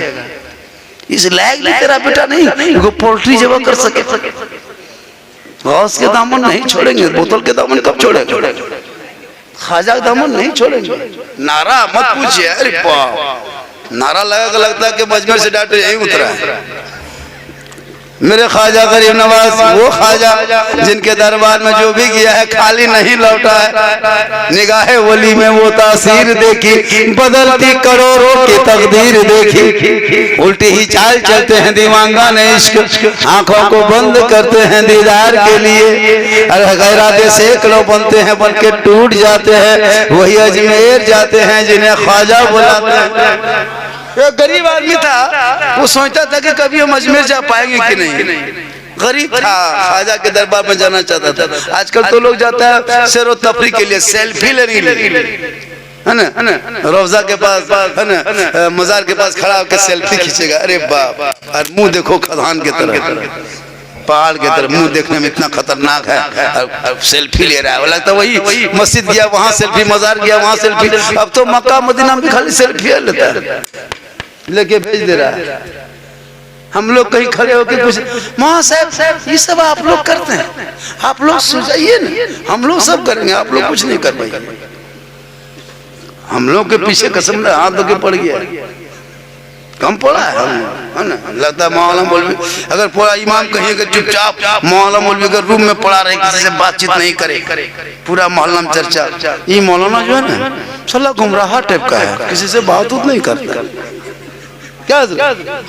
इस लायक भी तेरा बेटा नहीं वो पोल्ट्री जवा कर सके। गौस के दामन नहीं छोड़ेंगे, बोतल के दामन कब छोड़ेंगे? ख्वाजा का दामन नहीं छोड़ेंगे। नारा मत पूछिए, अरे नारा लगा लगता है कि मजमेर से डॉक्टर यही उतरा है। मेरे ख्वाजा गरीब नवाज वो ख्वाजा जिनके दरबार में जो भी गया है खाली नहीं लौटा है। निगाहे वली में वो तासीर देखी, बदलती करोड़ों की तकदीर देखी। उल्टी ही चाल चलते हैं दीवांगा ने इश्क, आंखों को बंद करते हैं दीदार के लिए। गैराते सैकड़ों बनते हैं, बन के टूट जाते हैं। वही अजमेर जाते हैं जिन्हें ख्वाजा बुलाते हैं। एक गरीब आदमी था, वो सोचता था कि कभी हम अजमेर जा पाएंगे कि नहीं। गरीब था, ख्वाजा के दरबार में जाना चाहता था। आजकल तो लोग जाता है सैर व तफरीह के लिए, सेल्फी लेने के लिए। है ना, रोजा के पास है ना, मजार के पास खड़ा होकर सेल्फी खींचेगा। अरे बाप, और मुंह देखो खदान की तरह, पहाड़ की तरह, मुंह देखने में इतना खतरनाक है, और सेल्फी ले रहा है। लगता है वही मस्जिद गया वहां सेल्फी, मजार गया वहां सेल्फी। अब तो मक्का मदीना में खाली सेल्फी लेता है, लेके भेज दे रहा है। हम लोग कहीं खड़े होकर कुछ वहां साहब ये सब आप लोग करते हैं, आप लोग सुझाइए ना, हम लोग सब करेंगे, आप लोग कुछ नहीं कर पाएंगे। हम लोग के पीछे कसम हाथ धो के पड़ गया, कम पड़ा है हम, है ना। लगता है मौलाना मौलवी अगर पूरा इमाम कहिए कि चुपचाप, मौलाना मौलवी अगर रूम में पड़ा रहे, किसी से बातचीत नहीं करे, पूरा मोहल्ला में चर्चा। ये मौलाना जो है ना साला गुमराह टाइप का है, किसी से बात नहीं करता क्या,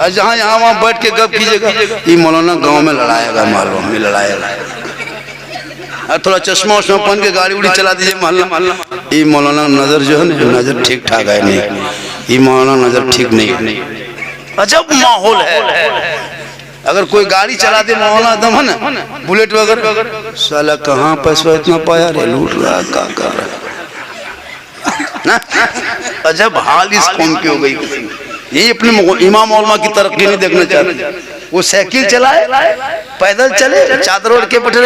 जहाँ यहाँ वहाँ बैठ के गप कीजिएगा। ये मौलाना गांव में लड़ाएगा, मालूम में लड़ाएगा, और थोड़ा चश्मा उश्मा पहन के गाड़ी उड़ी चला दीजिए मोहल्ला। ये मौलाना नजर जो है ना, नजर ठीक ठाक है नहीं, ये मौलाना नजर ठीक नहीं। अजब माहौल है। अगर कोई गाड़ी चला दे मौलाना एकदम है ना, बुलेट वगैरह, साला कहाँ पैसा इतना पाया रे, लूट रहा का कर रहा। अजब हाल इस कौम की हो गई। ये अपने इमाम मौलमा की तरक्की नहीं देखना चाहते। वो साइकिल चलाए, पैदल चले, चादर ओढ़ के बैठे,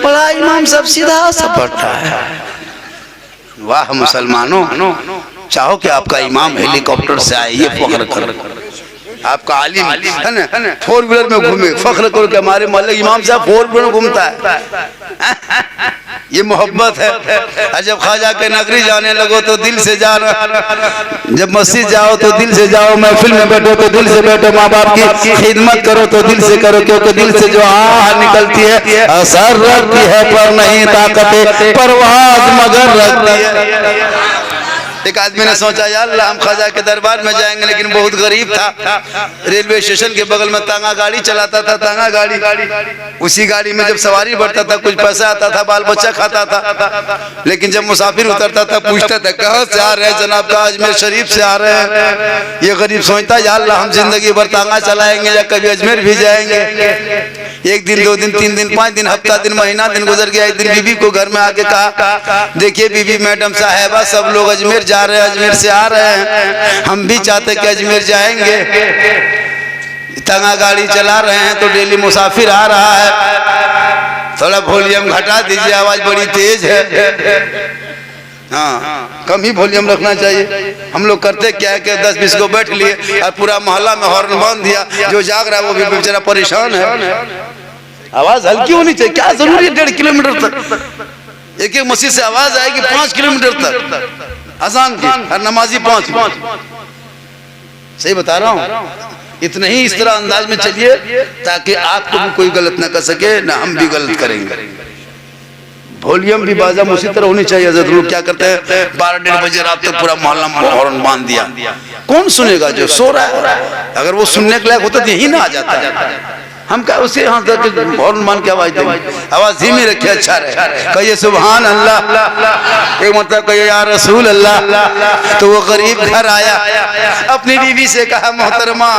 बड़ा इमाम सब सीधा सा पढ़ता है। वाह मुसलमानों, चाहो कि आपका इमाम हेलीकॉप्टर से आए, ये फख्र करो। आपका आलिम है ना 4 व्हीलर में घूमे, फख्र करो कि हमारे मोहल्ले इमाम साहब 4 व्हीलर में घूमता है। ये मोहब्बत है। जब ख्वाजा के नगरी जाने लगो तो दिल से जाना, जब मस्जिद जाओ तो दिल से जाओ, महफिल में बैठो तो दिल से बैठो, माँ बाप की खिदमत करो तो दिल से करो, क्योंकि दिल से जो आह निकलती है असर रखती है, पर नहीं ताकत परवाज मगर रखती है। एक आदमी ने सोचा यार हम ख्वाजा के दरबार में जाएंगे, लेकिन बहुत गरीब था। रेलवे स्टेशन के बगल में तांगा गाड़ी चलाता था, तांगा गाड़ी, उसी गाड़ी में जब सवारी बढ़ता था कुछ पैसा आता था, बाल बच्चा खाता था। लेकिन जब मुसाफिर उतरता था पूछता था कहाँ से आ रहे हैं जनाब, का अजमेर शरीफ से आ रहे हैं। ये गरीब सोचता यार हम जिंदगी भर तांगा चलाएंगे या कभी अजमेर भी जाएंगे। 1 दिन 2 दिन 3 दिन 5 दिन हफ्ता दिन महीना दिन गुजर गया। एक दिन बीबी को घर में आके कहा, देखिए बीबी मैडम साहेबा सब लोग अजमेर जा रहे हैं, अजमेर से आ रहे हैं, हम भी चाहते कि अजमेर जाएंगे। तंगा गाड़ी चला रहे हैं तो डेली मुसाफिर आ रहा है, थोड़ा वॉल्यूम घटा दीजिए, आवाज बड़ी तेज है। हाँ कम ही वॉल्यूम रखना चाहिए। हम लोग करते क्या है कि 10-20 को बैठ लिए और पूरा मोहल्ला में हॉर्न बांध दिया, जो जाग रहा है वो भी बेचारा परेशान है। आवाज हल्की होनी चाहिए, क्या जरूरी है 1.5 किलोमीटर तक एक मस्जिद से आवाज आएगी 5 किलोमीटर तक अजान की, और नमाजी 5। सही बता रहा हूँ। इतने ही इस तरह अंदाज में चलिए ताकि आपको भी कोई गलत ना कर सके, ना हम भी गलत करेंगे। वॉल्यूम भी बाज़म उसी तरह होनी चाहिए। हज़रत लोग क्या करते हैं 12-1.5 बजे रात तक पूरा मोहल्ला में हॉर्न बांध दिया, कौन सुनेगा जो सो रहा है। अगर वो सुनने के लायक होता तो यही ना आ जाता। हम क्या उसे यहाँ तक हॉर्न मान के आवाज देंगे, आवाज धीमी रखे, अच्छा रहे। कहिए सुभान अल्लाह, एक मतलब कहिए या रसूल अल्लाह। तो वो गरीब घर आया, अपनी बीवी से कहा मोहतरमा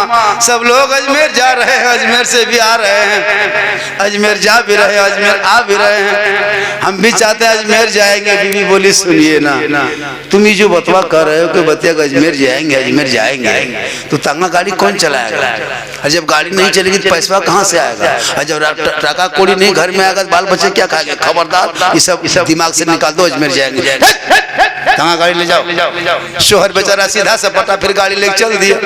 सब लोग अजमेर जा रहे हैं, अजमेर से भी आ रहे हैं, अजमेर जा भी रहे हैं, अजमेर आ भी रहे हैं, हम भी चाहते हैं अजमेर जाएंगे। बीवी बोली सुनिए ना, तुम ये जो बतवा कर रहे हो कि बतिया अजमेर जाएंगे, अजमेर जाएंगे, तो तांगा गाड़ी कौन चलाएगा? और जब गाड़ी नहीं चलेगी तो पैसा कहाँ से आएगा? और जब टाका कोड़ी नहीं घर में आएगा तो बाल बच्चे क्या खाएंगे? खबरदार ये सब दिमाग से निकाल दो, अजमेर जाएंगे। तांगा गाड़ी ले जाओ। शोहर बेचारा सीधा सपाटा फिर गाड़ी लेके चल दिया।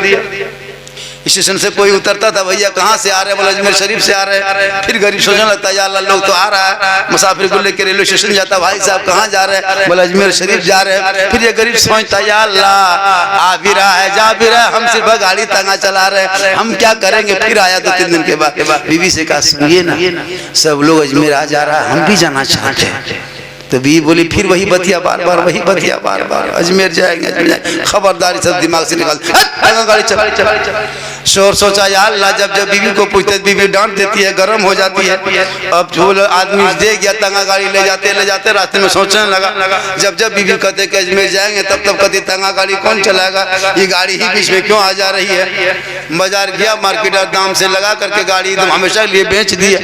स्टेशन से कोई उतरता था, भैया कहाँ से आ रहे हैं? बोला अजमेर शरीफ से आ रहे हैं। फिर गरीब सोचने लगता है यार लोग तो आ रहा है, मुसाफिर को लेकर रेलवे स्टेशन जाता, भाई साहब कहाँ जा रहे हैं? बोला अजमेर शरीफ जा रहे हैं। फिर ये गरीब सोचता यार अल्लाह आ भी रहा है, जा भी रहा है, हम सिर्फ गाड़ी तांगा चला रहे हैं, हम क्या करेंगे? फिर आया 2-3 दिन के बाद, बीवी से कहा सुनिए ना सब लोग अजमेर आ जा रहा है, हम भी जाना चाहते हैं। तो बीवी बोली फिर वही बतिया बार बार, वही बतिया बार बार, अजमेर जाएंगे, अजमेर जाएंगे। खबरदार सब दिमाग से निकाल, गाड़ी चला। शोर सोचा यार अल्लाह, जब जब बीवी को पूछते बीवी डांट देती है, गर्म हो जाती है। अब जो आदमी दे गया तंगा गाड़ी ले जाते रास्ते में सोचने लगा, जब जब बीवी कहते कि अजमेर जाएंगे तब तब कहती तंगा गाड़ी कौन चलाएगा, ये गाड़ी ही बीच में क्यों आ जा रही है। बाजार गया, मार्केट दाम से लगा करके गाड़ी एकदम हमेशा लिए बेच दिया।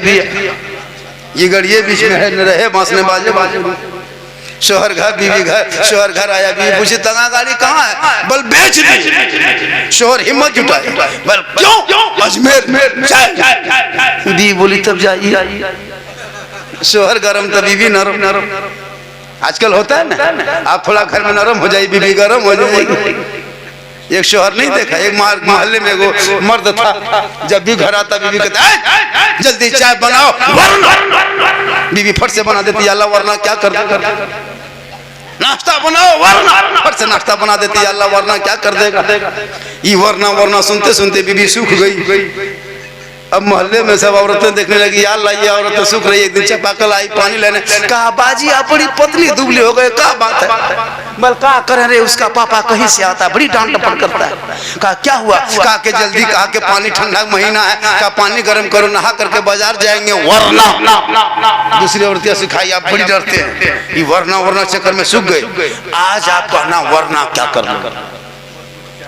ये गड़िए बीच में है न रहे बांसने बाजे। शोहर घर बीवी घर, शोहर घर आया, बीवी पूछी तंगा गाड़ी कहाँ है? बल बेच दी। शोहर हिम्मत जुटाए, बल क्यों? अजमेर। बीवी बोली तब जाइए। शोहर गरम तो बीवी नरम। आजकल होता है ना, आप थोड़ा घर में नरम हो जाए, बीवी गरम हो जाएगी। एक शोहर नहीं देखा, एक मोहल्ले में वो मर्द था, जब भी घर आता बीवी कहता है जल्दी चाय बनाओ, बीवी फट से बना देती, अल्लाह वरना क्या कर देगा, नाश्ता बनाओ, वरना फट से नाश्ता बना देती, अल्लाह वरना क्या कर देगा। ये वरना सुनते सुनते बीवी सूख गई। अब मोहल्ले में सब औरतें देखने लगी, अल्लाह ये औरतें सूख रही है। एक दिन चापाकल आई पानी लेने, कहा बाजी आप बड़ी पतली दुबली हो गए, क्या बात है? बल कहा करे रे, उसका पापा कहीं से आता, बड़ी डांट डपट करता है। कहा क्या हुआ? कहा के जल्दी, कहा के पानी ठंडा महीना है, कहा पानी गर्म करो, नहा करके बाजार जाएंगे, वरना। दूसरी औरतें सिखाई, आप बड़ी डरते हैं, ये वरना चक्कर में सूख गए। आज आप कहना वरना क्या करना।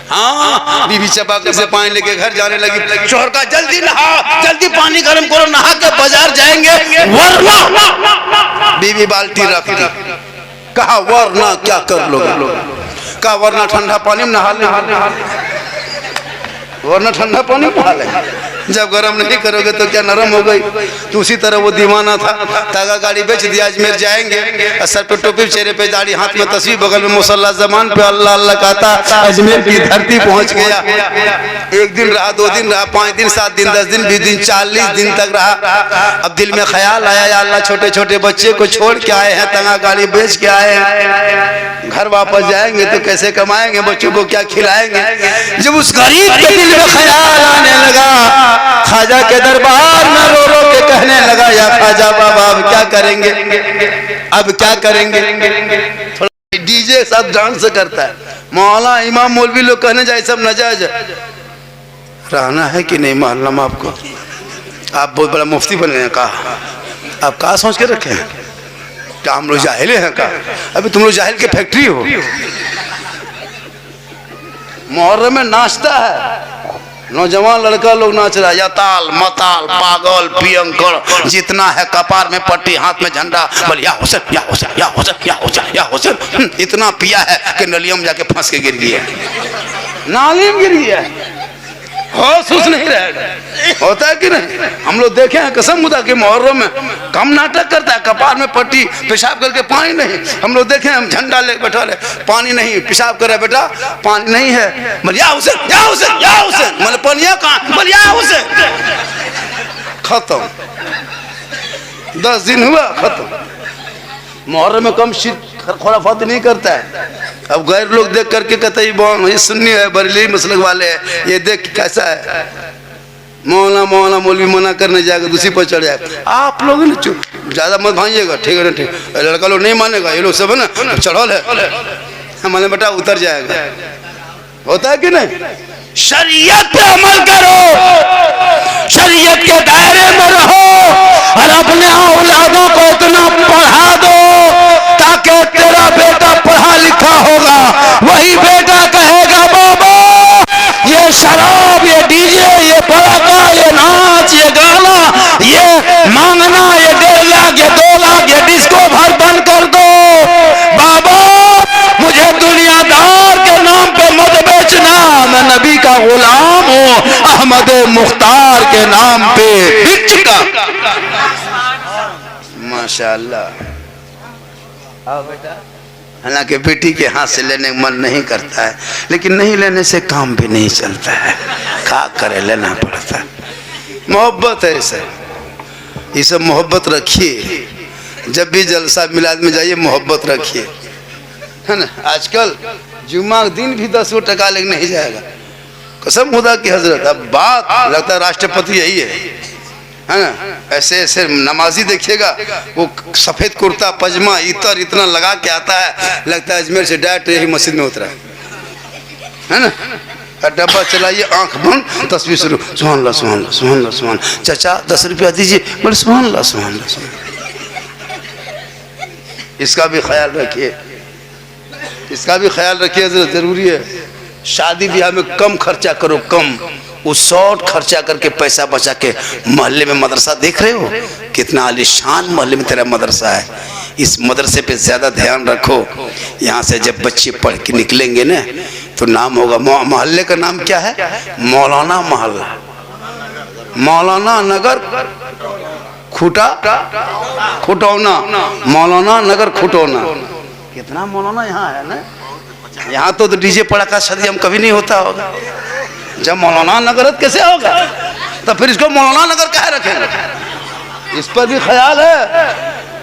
हाँ, बीवी चापाकल से पानी लेके घर जाने लगी। शोहर का जल्दी नहा, जल्दी पानी गर्म करो, नहा के बाजार जाएंगे, वरना। बीवी बाल्टी रख दी, कहा वरना क्या कर लोगे? कहा वरना ठंडा पानी में नहा ले, वरना ठंडा पानी में नहा ले। जब गर्म नहीं करोगे तो क्या नरम हो गई? तो उसी तरह वो दीवाना था, तागा गाड़ी बेच दिया, अजमेर जाएंगे, सर पे टोपी, चेहरे पे दाढ़ी, हाथ में तस्वीर, बगल में मुसल्ला, जबान पे अल्लाह अल्लाह कहता, अजमेर की धरती पहुंच गया। एक दिन रहा, 2 दिन रहा, 5 दिन, 7 दिन, 10 दिन, 20 दिन, 40 दिन तक रहा। अब दिल में ख्याल आया, या अल्लाह छोटे छोटे बच्चे को छोड़ के आए हैं, तंगा गाड़ी बेच के आए हैं, घर वापस जाएंगे तो कैसे कमाएंगे, बच्चों को क्या खिलाएंगे। जब उस गरीब के दिल में ख्याल आने लगा, ख्वाजा के दरबार में रो रो के कहने लगा, या ख्वाजा बाबा अब क्या करेंगे, अब क्या करेंगे। थोड़ा डीजे सब डांस करता है, मौला इमाम मौलवी लोग कहने जाए सब नजायज रहना है कि नहीं मालूम आपको। आप बहुत बड़ा मुफ्ती बन गए, कहा आप कहा सोच के रखे हैं, क्या हम लोग जाहिल हैं? कहा अभी तुम लोग जाहिल की फैक्ट्री हो। मुहर्रम में नाचता है, नौजवान लड़का लोग नाच रहा है, या ताल मताल पागल पियंकर जितना है, कपार में पट्टी, हाथ में झंडा, बोल या हुसैन या हुसैन या हुसैन या हुसैन या हुसैन। इतना पिया है कि नलियों में जाके फंस के गिर गया, नाली में गिर गया, होश नहीं रहेगा। होता है कि नहीं? हम लोग देखे हैं कसम खुदा के मुहर्रम में कम नाटक करता है, कपार में पट्टी, पेशाब करके पानी नहीं। हम लोग देखे हम झंडा ले बैठा ले, पानी नहीं, पेशाब करे बेटा पानी नहीं है, बोल या हुसैन या हुसैन या हुसैन, मतलब पनिया कहाँ, बोल या हुसैन, खत्म। 10 दिन हुआ खत्म। मुहर्रम में कम खुराफात नहीं करता है। अब गैर लोग देख करके कहते हैं ये सुन्नी है, बरेली मसलक वाले है, ये देख कैसा है, मौला मौलवी मना करने जाएगा, दूसरी पर चढ़ जाएगा। आप लोग ना चुप, ज्यादा मत भाइएगा, ठीक है ना, ठीक, लड़का लोग नहीं मानेगा, ये लोग सब है ना चढ़ौल है, हमारे बेटा उतर जाएगा। होता है कि नहीं? शरीयत पे अमल करो, शरीयत के दायरे में रहो, और अपने औलादों को इतना पढ़ा दो ताकि तेरा बेटा पढ़ा लिखा होगा, वही बेटा कहेगा बाबा ये शराब, ये डीजे, ये पड़ाका, ये नाच, ये गाना, ये मांगना, ये 1.5 लाख, ये 2 लाख, ये डिस्को भर बंद कर दो। बाबा मुझे दुनियादार के नाम पे मत बेचना, मैं नबी का गुलाम हूँ, अहमद मुख्तार के नाम पे बिचका। माशाअल्लाह। आओ बेटा। हालांकि बेटी के हाथ से लेने का मन नहीं करता है, लेकिन नहीं लेने से काम भी नहीं चलता है, क्या करे, लेना पड़ता है। मोहब्बत है इसे, ये सब मोहब्बत रखिए, जब भी जलसा मिलाद में जाइए मोहब्बत रखिए, है ना। आजकल जुम्मा दिन भी 10 टका लेके नहीं जाएगा, कसम खुदा की हजरत। अब बात लगता है राष्ट्रपति यही है ना। ऐसे ऐसे नमाजी देखिएगा, वो सफेद कुर्ता पजामा इतर इतना लगा के आता है, लगता है अजमेर से डायरेक्ट यही मस्जिद में उतरा है ना। डब्बा चलाइए, आंख बंद, तस्वीर शुरू, सुभान अल्लाह सुभान अल्लाह सुभान अल्लाह सुभान। चाचा 10 रुपया दीजिए, बोले सुभान अल्लाह सुभान अल्लाह सुभान। इसका भी ख्याल रखिए, इसका भी ख्याल रखिए, जरूरी है। शादी ब्याह में कम खर्चा करो, कम, वो शॉर्ट खर्चा करके पैसा बचा के मोहल्ले में मदरसा देख रहे हो, कितना आलीशान मोहल्ले में तेरा मदरसा है, इस मदरसे पे ज्यादा ध्यान रखो। यहाँ से जब बच्चे पढ़ के निकलेंगे ना तो नाम होगा, मोहल्ले का नाम क्या है? मौलाना मोहल्ला, मौलाना नगर खुटौना, मौलाना नगर खुटौना। कितना मौलाना यहाँ है ना। यहाँ तो डीजे पड़ाका सदियम कभी नहीं होता होगा। जब मौलाना नगर कैसे होगा? तो फिर इसको मौलाना नगर कह रखेंगे? इस पर भी ख्याल है।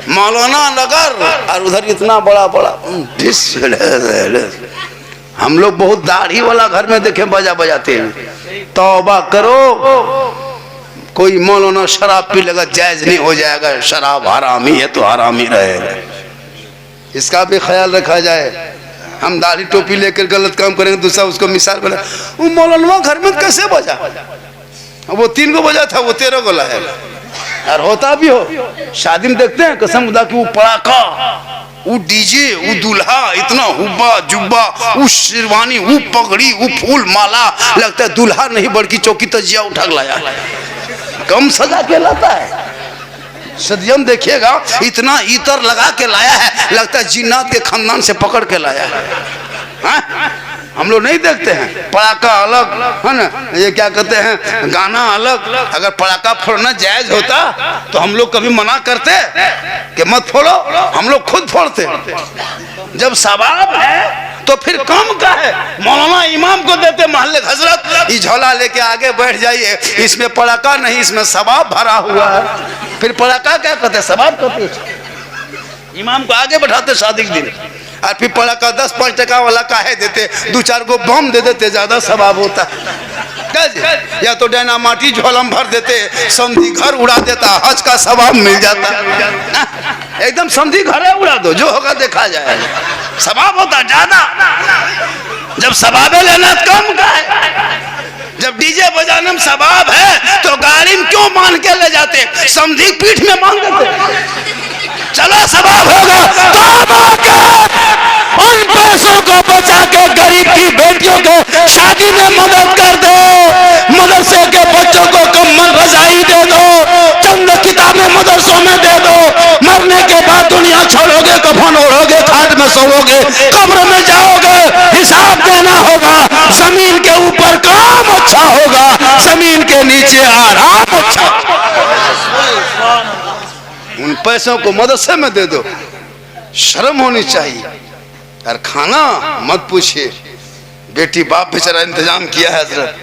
मौलाना नगर और उधर इतना बड़ा बड़ा हम लोग बहुत दाढ़ी वाला घर में देखे बजा बजाते हैं। तौबा करो, कोई मौलाना शराब पी लेगा जायज नहीं हो जाएगा। शराब हरामी है तो हरामी रहेगा, इसका भी ख्याल रखा जाए। हम दाढ़ी टोपी लेकर गलत काम करेंगे, दूसरा उसको मिसाल बना, वो मौलाना घर में कैसे बजा? वो 3 को बजा था, वो 13 को लाया। और होता भी हो, शादी में देखते हैं कसम खुदा की, वो पड़ाका, वो डीजे, वो दूल्हा, इतना हुब्बा जुब्बा, वो शेरवानी, वो पगड़ी, वो फूल माला, लगता है दूल्हा नहीं बल्कि चौकी तजिया उठा लाया। कम सजा के लाता है। सदियम देखिएगा इतना इतर लगा के लाया है, लगता है जिन्नात के खानदान से पकड़ के लाया है। हम लोग नहीं देखते हैं। पड़ाका अलग है ना, ये क्या कहते हैं, गाना अलग। अगर पड़ाका फोड़ना जायज होता तो हम लोग कभी मना करते कि मत फोड़ो? हम लोग खुद फोड़ते। जब सवाब है तो फिर कम का है। मौलाना इमाम को देते मोहल्ले, हजरत ये झोला लेके आगे बैठ जाइए, इसमें पड़ाका नहीं, इसमें सवाब भरा हुआ है। फिर पड़ाका क्या कहते, सवाब कहते। इमाम को आगे बैठाते शादी के दिन, और फिर पड़ाका 10-5 टका वाला काहे देते, 2-4 को बम दे देते, ज्यादा सवाब होता। या तो डायनामाइट झोलम भर देते, समधी घर उड़ा देता, हज का सवाब मिल जाता। एकदम समधी घर उड़ा दो, जो होगा देखा जाएगा, सवाब होता ज्यादा। जब सवाबे लेना कम का है। जब डीजे बजाने में सवाब है तो गाड़ी में क्यों मान के ले जाते, समधी पीठ में मान देते। चलो सवाब होगा तो उन पैसों को बचा के गरीब की बेटियों को शादी में मदद कर दो, मदरसे के बच्चों को कम्बल रजाई दे दो, चंद किताबें मदरसों में दे दो। मरने के बाद दुनिया छोड़ोगे, कफन ओढ़ोगे, खाट में सोओगे, कब्र में जाओगे, हिसाब देना होगा। जमीन के ऊपर काम अच्छा होगा, जमीन के नीचे आराम अच्छा। उन पैसों को मदरसे में दे दो, शर्म होनी चाहिए। और खाना मत पूछिए, बेटी बाप बेचारा इंतजाम किया है हजरत।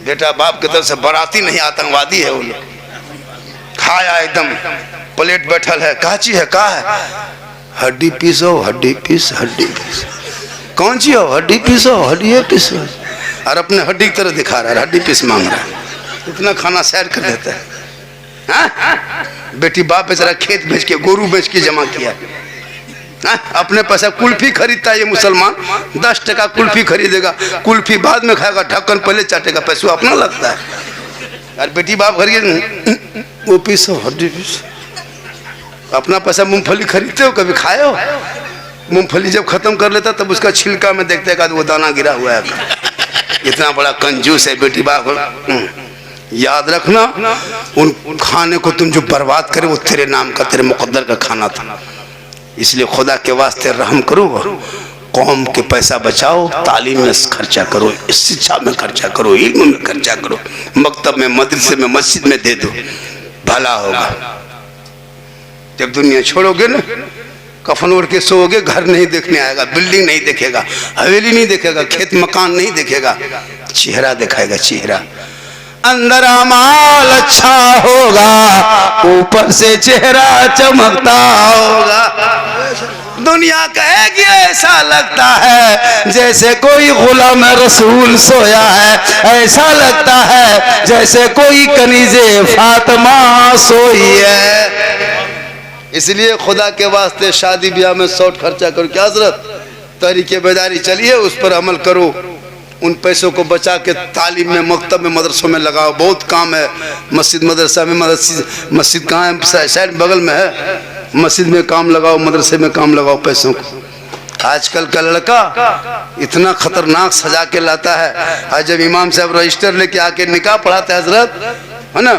बेटा बाप की तरफ से बाराती नहीं, आतंकवादी है वो लोग। खाया एकदम प्लेट बैठल है, काची है, का है, हड्डी पीसो, हड्डी पीस, हड्डी पीस। कौन सी हो, हड्डी पीसो, हड्डी पीसो। और अपने हड्डी की तरह दिखा रहा है, हड्डी पीस मांग रहा है। इतना खाना सैर कर देता है। बेटी बाप बेचारा खेत बेच के, गोरू बेच के जमा किया। अपने पैसा कुल्फी खरीदता है ये मुसलमान, 10 टका कुल्फी खरीदेगा, कुल्फी बाद में खाएगा, ढक्कन पहले चाटेगा, पैसा अपना लगता है। और बेटी बाप खरीदे, वो पीसो, हड्डी पीसो। अपना पैसा मूंगफली खरीदते हो, कभी खाए हो? मूंगफली जब खत्म कर लेता तब उसका छिलका में देखते का वो दाना गिरा हुआ है। इतना बड़ा कंजूस है बेटी बाप। याद रखना, उन खाने को तुम जो बर्बाद करे वो तेरे नाम का, तेरे मुकद्दर का खाना था। इसलिए खुदा के वास्ते रहम करो, कौम के पैसा बचाओ, तालीम में खर्चा करो, शिक्षा में खर्चा करो, इल्म में खर्चा करो, मकतब में, मदरसे में, मस्जिद में दे दो, भला होगा। जब दुनिया छोड़ोगे ना, कफन ओढ़ के सोओगे, घर नहीं देखने आएगा, बिल्डिंग नहीं देखेगा, हवेली नहीं देखेगा, खेत मकान नहीं देखेगा, चेहरा दिखाएगा, चेहरा। अंदर अमाल अच्छा होगा, ऊपर से चेहरा चमकता होगा। दुनिया कहेगी ऐसा लगता है जैसे कोई गुलाम रसूल सोया है, ऐसा लगता है जैसे कोई कनीज़े फातिमा सोई है। इसलिए खुदा के वास्ते शादी ब्याह में शॉर्ट खर्चा करो। क्या हजरत, तहरीके बेदारी चलिए, उस पर अमल करो। उन पैसों को बचा के तालीम में, मकतब में, मदरसों में लगाओ। बहुत काम है मस्जिद मदरसा में। मस्जिद कहाँ है? शायद बगल में है। मस्जिद में काम लगाओ, मदरसे में काम लगाओ पैसों को। आजकल का लड़का इतना खतरनाक सजा के लाता है। और जब इमाम साहब रजिस्टर लेके आके निकाह पढ़ाते हैं हजरत, है ना,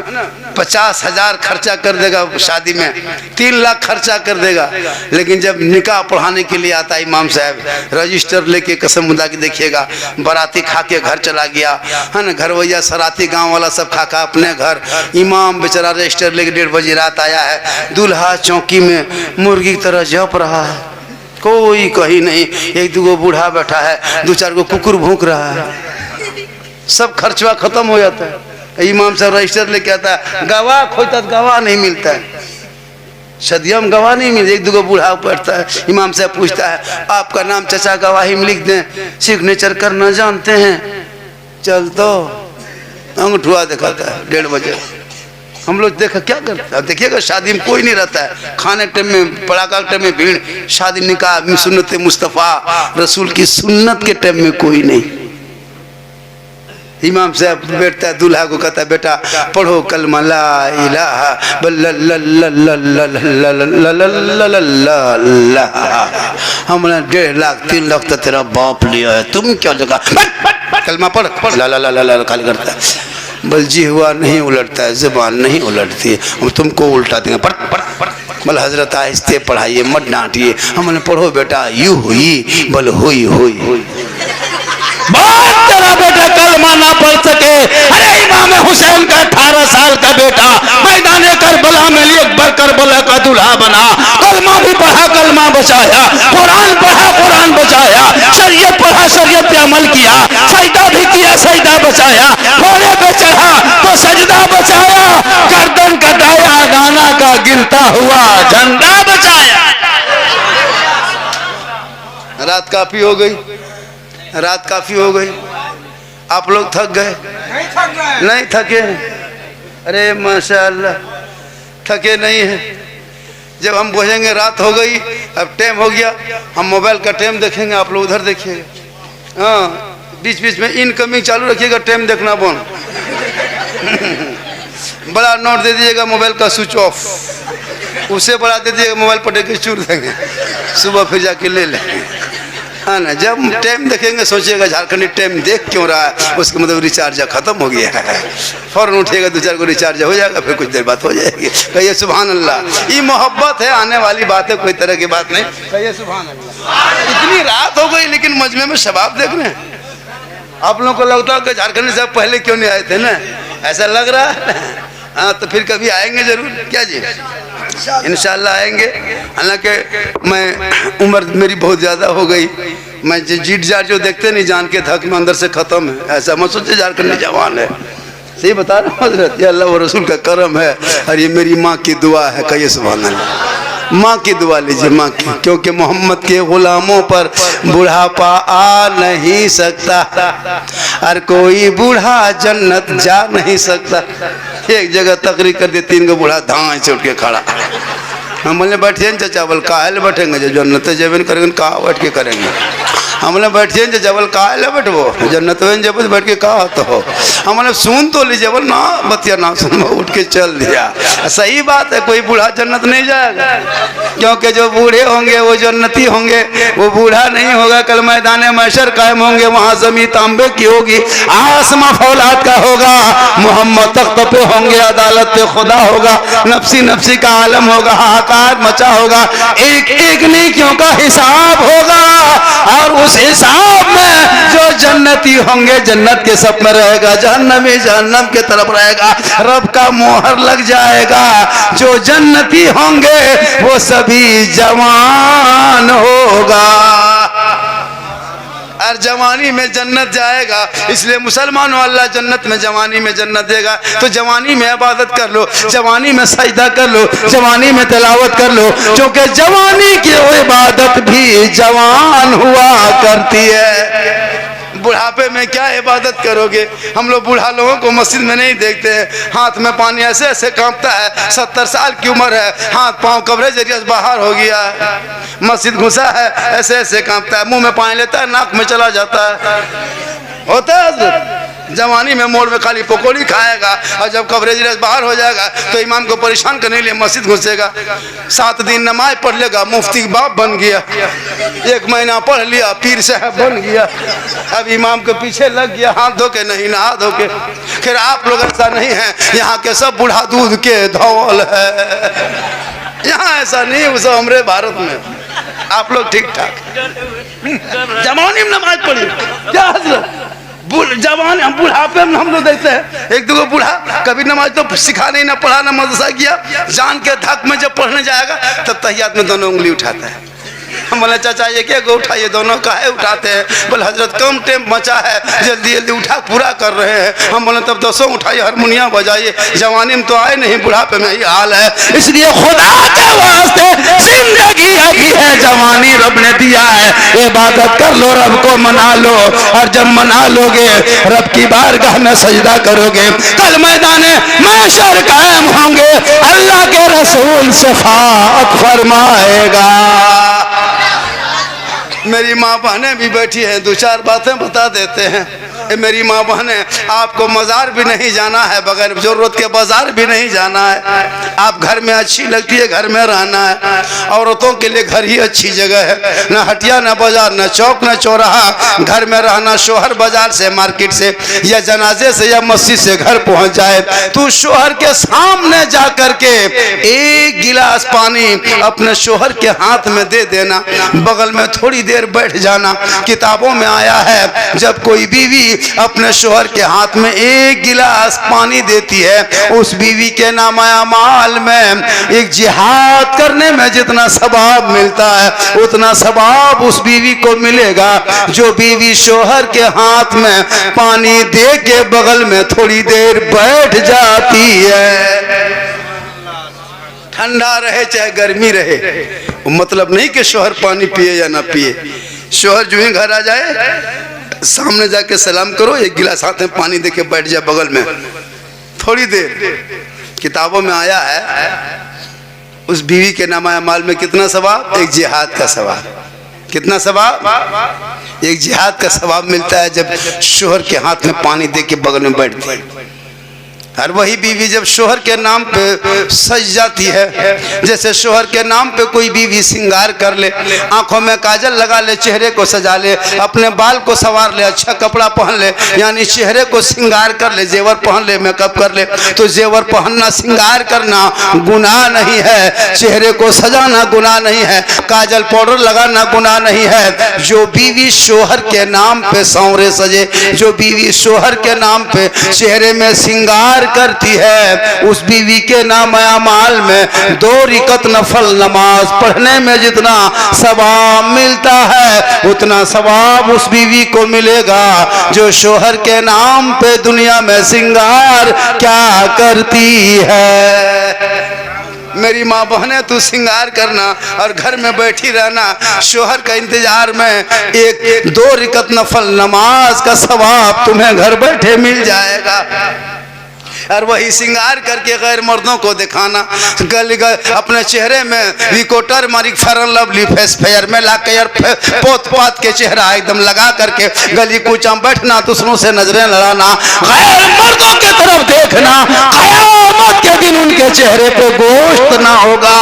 50,000 खर्चा कर देगा शादी में, 3 लाख खर्चा कर देगा, लेकिन जब निकाह पढ़ाने के लिए आता है इमाम साहब, रजिस्टर लेके कसम खुदा की देखिएगा, बाराती खा के घर चला गया है ना, घर भैया सराती गांव वाला सब खा खा अपने घर, इमाम बेचारा रजिस्टर लेके 1:30 बजे रात आया है, दूल्हा चौकी में मुर्गी की तरह जप रहा है, कोई कहीं नहीं, 1-2 बूढ़ा बैठा है, 2-4 को कुकुर भूक रहा है, सब खर्चवा खत्म हो जाता है। इमाम साहब रजिस्टर लेके आता है, गवाह खोजता है, गवाह नहीं मिलता है, सदियम गवाह नहीं मिलता, 1-2 बूढ़ा बैठता है, इमाम साहब पूछता है आपका नाम चाचा गवाही में लिख दें, सिग्नेचर करना जानते हैं, चल तो अंगूठा दिखाता है 1:30 बजे। हम लोग देखा क्या करते हैं, देखिएगा शादी में कोई नहीं रहता है, खाने टाइम में पड़ाका के टाइम में भीड़, शादी निकाह सुन्नत मुस्तफ़ा रसूल की सुन्नत के टाइम में कोई नहीं। इमाम साहब बैठता है, दूल्हा को कहता है बेटा पढ़ो कलमा ला इलाहा हमने 1.5 लाख 3 लाख तो तेरा बाप लिया है, तुम क्या जगह कलमा पढ़ ला ला ला ला ला खाली करता है, बल जिह्वा नहीं उलटता है, ज़बान नहीं उलटती है, हम तुमको उल्टा देंगे, पढ़ पढ़ पढ़ बल हजरत आहिस्ते पढ़ाइए, मत डांटिए, हमने पढ़ो बेटा यू हुई बल हुई हुई। तेरा बेटा कलमा ना पढ़ सके, अरे इमाम हुसैन का 18 साल का बेटा मैदान करबला में लिए करबला का दूल्हा बना, कलमा भी पढ़ा कलमा बचाया, कुरान पढ़ा कुरान बचाया, शरीयत पढ़ा शरीयत पे अमल किया, सजदा भी किया सजदा बचाया, घोड़े पे चढ़ा तो सजदा बचाया, गर्दन कटाया गाना का गिरता हुआ झंडा बचाया। रात काफी हो गई, रात काफी हो गई, आप लोग थक गए? नहीं थके? अरे माशाअल्लाह थके नहीं है। जब हम पहुँचेंगे रात हो गई, अब टाइम हो गया, हम मोबाइल का टाइम देखेंगे, आप लोग उधर देखिएगा, हाँ बीच बीच में इनकमिंग चालू रखिएगा, टाइम देखना बंद बड़ा नोट दे दीजिएगा मोबाइल का स्विच ऑफ, उससे बड़ा दे दीजिएगा मोबाइल पटे के चूर देंगे, सुबह फिर जाके ले लेंगे, हाँ ना। जब टाइम देखेंगे सोचिएगा झारखंडी टाइम देख क्यों रहा है, उसका मतलब रिचार्ज खत्म हो गया है, फौरन उठिएगा 2-4 को रिचार्ज हो जाएगा, फिर कुछ देर बाद हो जाएगी। कहिए सुभान अल्लाह, ये मोहब्बत है, आने वाली बात है, कोई तरह की बात नहीं। कहिए सुभान अल्लाह। इतनी रात हो गई लेकिन मजमे में शबाब देख रहे हैं। आप लोगों को लगता है कि झारखंडी साहब पहले क्यों नहीं आए थे ना, ऐसा लग रहा है, हाँ तो फिर कभी आएंगे जरूर, क्या जी इंशाल्लाह आएंगे। हालांकि मैं उम्र मेरी बहुत ज़्यादा हो गई, मैं जीट जार जो देखते नहीं जान के धक में अंदर से ख़त्म है, ऐसा मत सोचे झारखंडी जवान है, सही बता रहा हूँ हज़रत, ये अल्लाह व रसूल का करम है और ये मेरी माँ की दुआ है। कहिए सुभान अल्लाह। माँ की दुआ लीजिए, माँ की, क्योंकि मोहम्मद के गुलामों पर बुढ़ापा आ नहीं सकता और कोई बूढ़ा जन्नत जा नहीं सकता। एक जगह तकरीर कर दी, 3 गो बूढ़ा धां से उठ के खड़ा, हम बोले बैठिए चाचा, बोल काहे बैठेंगे, जो जन्नत जब करेंगे कहाँ बैठ के करेंगे, हमने बैठिए जबल कहा बैठबो जन्नत जब बैठ के कहा तो हो, हमने सुन तो लीजिए, बोल ना बतिया ना सुन, उठ के चल दिया। सही बात है, कोई बूढ़ा जन्नत नहीं जाएगा, क्योंकि जो बूढ़े होंगे वो जन्नती होंगे, वो बूढ़ा नहीं होगा। कल मैदान महशर कायम होंगे, वहाँ जमी तांबे की होगी, आसमां फौलाद का होगा, मोहम्मद तख्त पे होंगे, अदालत पे खुदा होगा, नफसी नफसी का आलम होगा, हाहाकार मचा होगा, एक एक नेकियों का हिसाब होगा और उस हिसाब में जो जन्नती होंगे जन्नत के सब में रहेगा, जहन्नमी जहन्नम के तरफ रहेगा, रब का मोहर लग जाएगा। जो जन्नती होंगे वो सभी जवान होगा और जवानी में जन्नत जाएगा। इसलिए मुसलमानों अल्लाह जन्नत में जवानी में जन्नत देगा, तो जवानी में इबादत कर लो, जवानी में सजदा कर लो, जवानी में तिलावत कर लो, क्योंकि जवानी की वो इबादत भी जवान हुआ करती है। बुढ़ापे में क्या इबादत करोगे? हम लोग बूढ़ा लोगों को मस्जिद में नहीं देखते हैं, हाथ में पानी ऐसे ऐसे कांपता है, 70 साल की उम्र है, हाथ पांव कवरेज एरिया से बाहर हो गया है, मस्जिद घुसा है ऐसे ऐसे कांपता है, मुंह में पानी लेता है नाक में चला जाता है, होता है जवानी में मोड़ में खाली पकौड़ी खाएगा, और जब कवरेज बाहर हो जाएगा तो इमाम को परेशान करने के लिए मस्जिद घुसेगा। 7 दिन नमाज पढ़ लेगा, मुफ्ती बाप बन गया। 1 महीना पढ़ लिया, पीर साहब बन गया। अब इमाम के पीछे लग गया, हाथ धो के नहीं नहा धो के। खैर आप लोग ऐसा नहीं है, यहाँ के सब बूढ़ा दूध के धौल है, यहाँ ऐसा नहीं। उस हमारे भारत में आप लोग ठीक ठाक जवानी में नमाज पढ़ी क्या जवान हम बुढ़ापे में हम लोग देखते हैं। एक दो बूढ़ा कभी नमाज तो सिखा नहीं, ना पढ़ा ना मदरसा किया, जान के धक में जब पढ़ने जाएगा तब तहियात में दोनों उंगली उठाता है। हम बोले चाचा ये क्या गो उठाइए, दोनों काहे उठाते हैं? बोले हजरत कम टाइम बचा है, जल्दी जल्दी उठा पूरा कर रहे हैं। हम बोले तब 10 उठाइए, हारमोनिया बजाइए, जवानी में तो आए नहीं, बुढ़ापे में ही हाल है। इसलिए खुदा के वास्ते जिंदगी अभी है, जवानी रब ने दिया है, इबादत कर लो, रब को मना लो, और जब मना लोगे रब की बारगाह में सजदा करोगे, कल मैदान महशर कायम होंगे, अल्लाह के रसूल शफाअत फरमाएगा। मेरी माँ बहनें भी बैठी हैं, 2-4 बातें बता देते हैं। मेरी माँ बहनें, आपको मज़ार भी नहीं जाना है, बगैर ज़रूरत के बाजार भी नहीं जाना है। आप घर में अच्छी लगती है, घर में रहना है। औरतों के लिए घर ही अच्छी जगह है, न हटिया न बाजार, न चौक न चौराहा। घर में रहना, शोहर बाजार से, मार्केट से, या जनाजे से, या मस्जिद से घर पहुँच जाए तो शोहर के सामने जा कर के 1 गिलास पानी अपने शोहर के हाथ में दे देना, बगल में थोड़ी देर बैठ जाना। किताबों में आया है जब कोई बीवी अपने शोहर के हाथ में 1 गिलास पानी देती है, उस बीवी के नामाल में एक जिहाद करने में जितना सवाब मिलता है उतना सवाब उस बीवी को मिलेगा जो बीवी शोहर के हाथ में पानी दे के बगल में थोड़ी देर बैठ जाती है। ठंडा रहे चाहे गर्मी रहे, मतलब नहीं कि शोहर पानी पिए या ना पिए। शोहर जो ही घर आ जाए, सामने जाके सलाम करो, 1 गिलास हाथ में पानी देके बैठ जाए बगल में थोड़ी देर। किताबों में आया है उस बीवी के नामाल में कितना सवाब? 1 जिहाद का सवाब। कितना सवाब? 1 जिहाद का सवाब मिलता है जब शोहर के हाथ में पानी देके बगल में बैठती है। और वही बीवी जब शोहर के नाम पे सज जाती है, जैसे शोहर के नाम पे कोई बीवी श्रृंगार कर ले, आंखों में काजल लगा ले, चेहरे को सजा ले, अपने बाल को संवार ले, अच्छा कपड़ा पहन ले, यानी चेहरे को श्रृंगार कर ले, जेवर पहन ले, मेकअप कर ले, तो जेवर पहनना, श्रृंगार करना गुनाह नहीं है, चेहरे को सजाना गुनाह नहीं है, काजल पाउडर लगाना गुनाह नहीं है। जो बीवी शोहर के नाम पे सांवरे सजे, जो बीवी शोहर के नाम पे चेहरे में श्रृंगार करती है, उस बीवी के नाम अमाल में 2 रकात नफल नमाज पढ़ने में जितना सवाब मिलता है उतना सवाब उस बीवी को मिलेगा जो शोहर के नाम पे दुनिया में श्रृंगार क्या करती है। मेरी माँ बहने, तू श्रृंगार करना और घर में बैठी रहना, शोहर का इंतजार में 1-2 रकात नफल नमाज का सवाब तुम्हें घर बैठे मिल जाएगा। और वही श्रृंगार करके गैर मर्दों को दिखाना, अपने चेहरे में विकोटर मारिक फेयर लवली फेस फेयर में ला कर पोत पात के चेहरा एकदम लगा करके गली कूचा बैठना, दूसरों से नजरें लड़ाना, गैर मर्दों की तरफ देखना। क़यामत के दिन उनके चेहरे पे गोश्त ना होगा।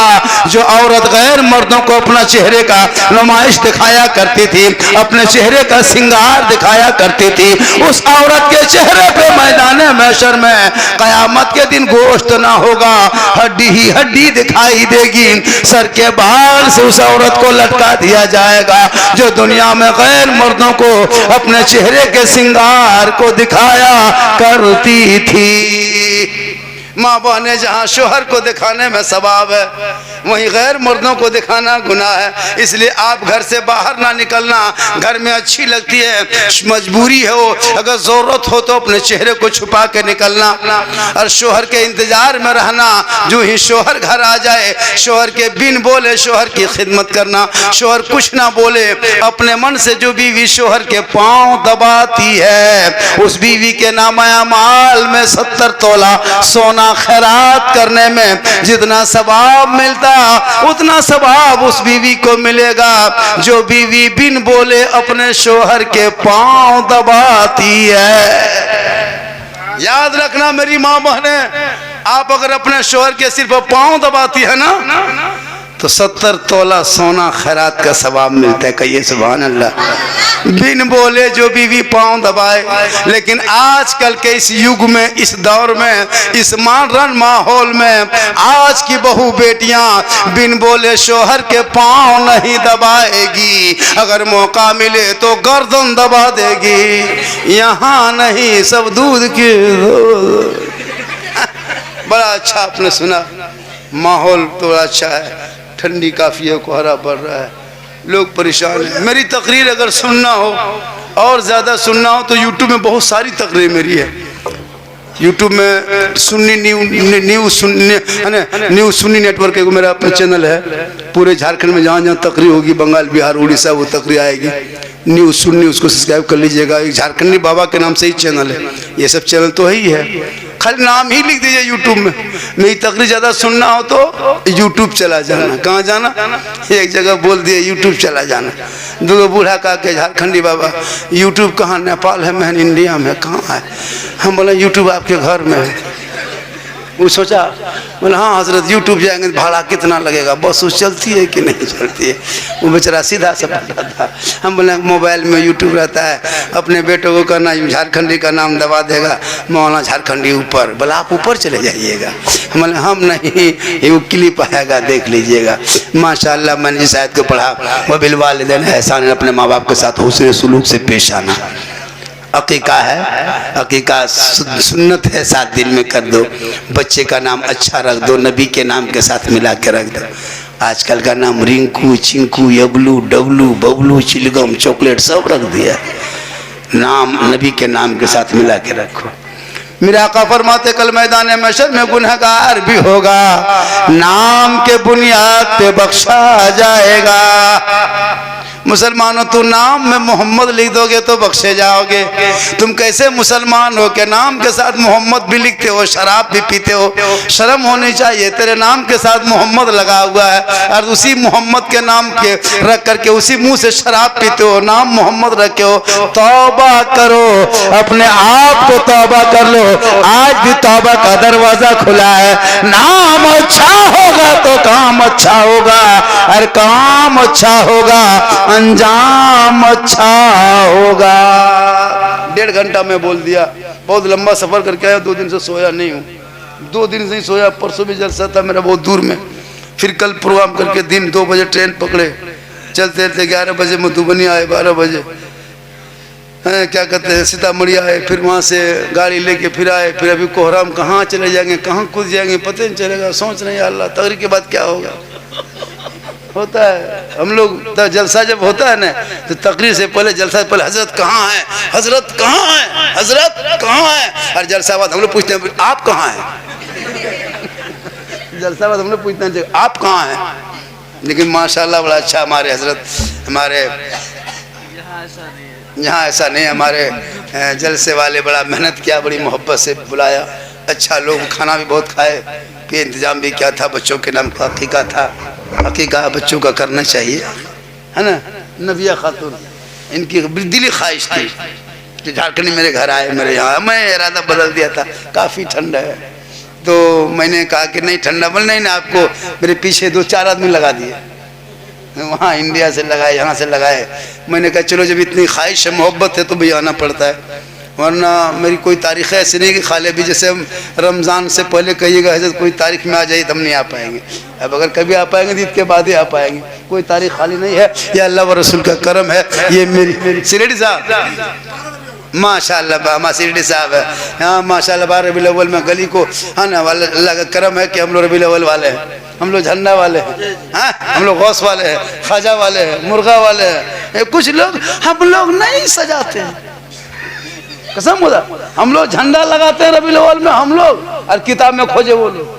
जो औरत गैर मर्दों को अपना चेहरे का नुमाइश दिखाया करती थी, अपने चेहरे का श्रृंगार दिखाया करती थी, उस औरत के चेहरे पे मैदान महशर में कयामत के दिन गोश्त ना होगा, हड्डी ही हड्डी दिखाई देगी। सर के बाल से उस औरत को लटका दिया जाएगा जो दुनिया में गैर मर्दों को अपने चेहरे के श्रृंगार को दिखाया करती थी। माँ बहने, जहाँ शोहर को दिखाने में सवाब है वहीं गैर मर्दों को दिखाना गुनाह है। इसलिए आप घर से बाहर ना निकलना। घर में अच्छी लगती है, मजबूरी हो, अगर ज़रूरत हो तो अपने चेहरे को छुपा के निकलना और शोहर के इंतजार में रहना। जो ही शोहर घर आ जाए, शोहर के बिन बोले शोहर की खिदमत करना, शोहर कुछ ना बोले, अपने मन से जो बीवी शोहर के पाँव दबाती है उस बीवी के नामाल में 70 तोला सोना खैरात करने में जितना सवाब मिलता उतना सवाब उस बीवी को मिलेगा जो बीवी बिन बोले अपने शोहर के पाँव दबाती है। याद रखना मेरी माँ बहने, आप अगर अपने शोहर के सिर पर पांव दबाती है ना तो 70 तोला सोना खैरात का सवाब मिलता है। कहिए सुभान अल्लाह। बिन बोले जो बीवी पांव दबाए, लेकिन आजकल के इस युग में, इस दौर में, इस मॉडर्न माहौल में आज की बहू बेटियां बिन बोले शोहर के पांव नहीं दबाएगी, अगर मौका मिले तो गर्दन दबा देगी। यहाँ नहीं, सब दूध के। बड़ा अच्छा आपने सुना, माहौल तो अच्छा है, ठंडी काफी है, कोहरा पड़ रहा है, लोग परेशान हैं। मेरी तकरीर अगर सुनना हो और ज़्यादा सुनना हो तो यूट्यूब में बहुत सारी तकरीर मेरी है। यूट्यूब में सुन्नी न्यूज़ सुन्नी नेटवर्क है, मेरा अपना चैनल है। पूरे झारखंड में जहाँ जहाँ तकरीर होगी, बंगाल, बिहार, उड़ीसा, वो तकरीर आएगी। न्यूज़ सुन्नी, उसको सब्सक्राइब कर लीजिएगा। एक झारखंडी बाबा के नाम से ही चैनल है। ये सब चैनल तो है ही है, खाली नाम ही लिख दीजिए यूट्यूब में। मेरी तकरीर ज़्यादा सुनना हो तो यूट्यूब चला जाना। कहाँ जाना? एक जगह बोल दिए यूट्यूब चला जाना। दो बूढ़ा कहा के झारखंडी बाबा यूट्यूब कहाँ? नेपाल है, मैं इंडिया में। कहाँ है? हम बोले यूट्यूब आपके घर में है। वो सोचा, बोले हाँ हजरत यूट्यूब जाएंगे तो भाड़ा कितना लगेगा, बस उस चलती है कि नहीं चलती है? वो बेचारा सीधा सा पता था। हम बोले मोबाइल में यूट्यूब रहता है, अपने बेटों को करना झारखंडी का नाम दबा देगा, मौलाना झारखंडी ऊपर। बोला आप ऊपर चले जाइएगा। हम बोले हम नहीं, ये क्लिप आएगा, देख लीजिएगा। माशाल्लाह मैंने जिस आयत को पढ़ा, वह बिलवालिदैन एहसान, अपने माँ बाप के साथ हुस्न सुलूक से पेश आना। अकीका है, अकीका सुन्नत है, 7 दिन में कर दो। बच्चे का नाम अच्छा रख दो, नबी के नाम के साथ मिला के रख दो। आजकल का नाम रिंकू, चिंकू, यबलू, डबलू, बबलू, चिलगम, चॉकलेट सब रख दिया। नाम नबी के नाम के साथ मिला के रखो। मेरा आका फरमाते कल मैदान महशर में गुनहगार भी होगा, नाम के बुनियाद पे बख्शा जाएगा। मुसलमानों, तू नाम में मोहम्मद लिख दोगे तो बख्शे जाओगे। तुम कैसे मुसलमान हो के नाम के साथ मोहम्मद भी लिखते हो, शराब भी पीते हो? शर्म होनी चाहिए। तेरे नाम के साथ मोहम्मद लगा हुआ है और उसी मोहम्मद के नाम के रख करके उसी मुंह से शराब पीते हो, नाम मोहम्मद रखे हो। तौबा करो, अपने आप को तौबा कर लो। आज भी तौबा का दरवाजा खुला है। नाम अच्छा होगा तो काम अच्छा होगा, और काम अच्छा होगा अंजाम अच्छा होगा। 1.5 घंटा में बोल दिया। बहुत लंबा सफर करके आया, 2 दिन से सोया नहीं हूँ। 2 दिन से ही सोया। परसों भी जलसा था मेरा बहुत दूर में, फिर कल प्रोग्राम करके दिन 2 बजे ट्रेन पकड़े, चलते चलते 11 बजे मधुबनी आए, 12 बजे क्या कहते हैं सीतामढ़ी आए, फिर वहाँ से गाड़ी लेके फिर आए, फिर अभी कोहराम कहाँ चले जाएंगे, कहाँ कूद जाएंगे पता नहीं चलेगा। सोच रहे हैं अल्लाह तकरीर के बाद क्या होगा। होता है हम लोग तो जलसा जब होता है ना तो तकरीर से पहले, जलसा से पहले हजरत कहाँ है, हजरत कहाँ है, हजरत कहाँ है। और जलसा बाद हम लोग पूछते हैं आप कहाँ हैं। जलसा बाद हम लोग पूछते हैं आप कहाँ हैं। लेकिन माशाल्लाह बड़ा अच्छा हमारे हजरत, हमारे यहाँ ऐसा नहीं। हमारे जलसे वाले बड़ा मेहनत किया, बड़ी मोहब्बत से बुलाया। अच्छा लोग खाना भी बहुत खाए, के इंतजाम भी किया था। बच्चों के नाम का अकीका था, अकीका बच्चों का करना चाहिए, है ना। नबिया खातून, इनकी दिली ख्वाहिश थी कि झारखंडी मेरे घर आए, मेरे यहाँ। मैं इरादा बदल दिया था, काफ़ी ठंडा है तो मैंने कहा कि नहीं ठंडा बोल नहीं ना, आपको मेरे पीछे 2-4 आदमी लगा दिए, वहाँ इंडिया से लगाए, यहाँ से लगाए। मैंने कहा चलो जब इतनी ख्वाहिश है, मोहब्बत है तो भी आना पड़ता है, वरना मेरी कोई तारीख़ ऐसी नहीं कि खाले भी जैसे हम रमज़ान से पहले कहिएगा हजरत कोई तारीख में आ जाइए तो हम नहीं आ पाएंगे। अब अगर कभी आ पाएंगे तो ईद के बाद ही आ पाएंगे, कोई तारीख खाली नहीं है। ये अल्लाह व रसूल का करम है। ये मेरी सिलेडी साहब माशाअल्लाह, माँ सिलेडी साहब है हाँ माशाअल्लाह। 12 रबीउल अव्वल में गली को, है ना, अल्लाह का करम है कि हम लोग रबीउल अव्वल वाले हैं, हम लोग झंडा वाले हैं, हाँ हम लोग गौस वाले हैं, ख्वाजा वाले हैं, मुर्गा वाले हैं। कुछ लोग हम लोग नहीं सजाते हैं, कसम खुदा, हम लोग झंडा लगाते हैं रबीउल अव्वल में हम लोग, और किताब में खोजे वो लोग।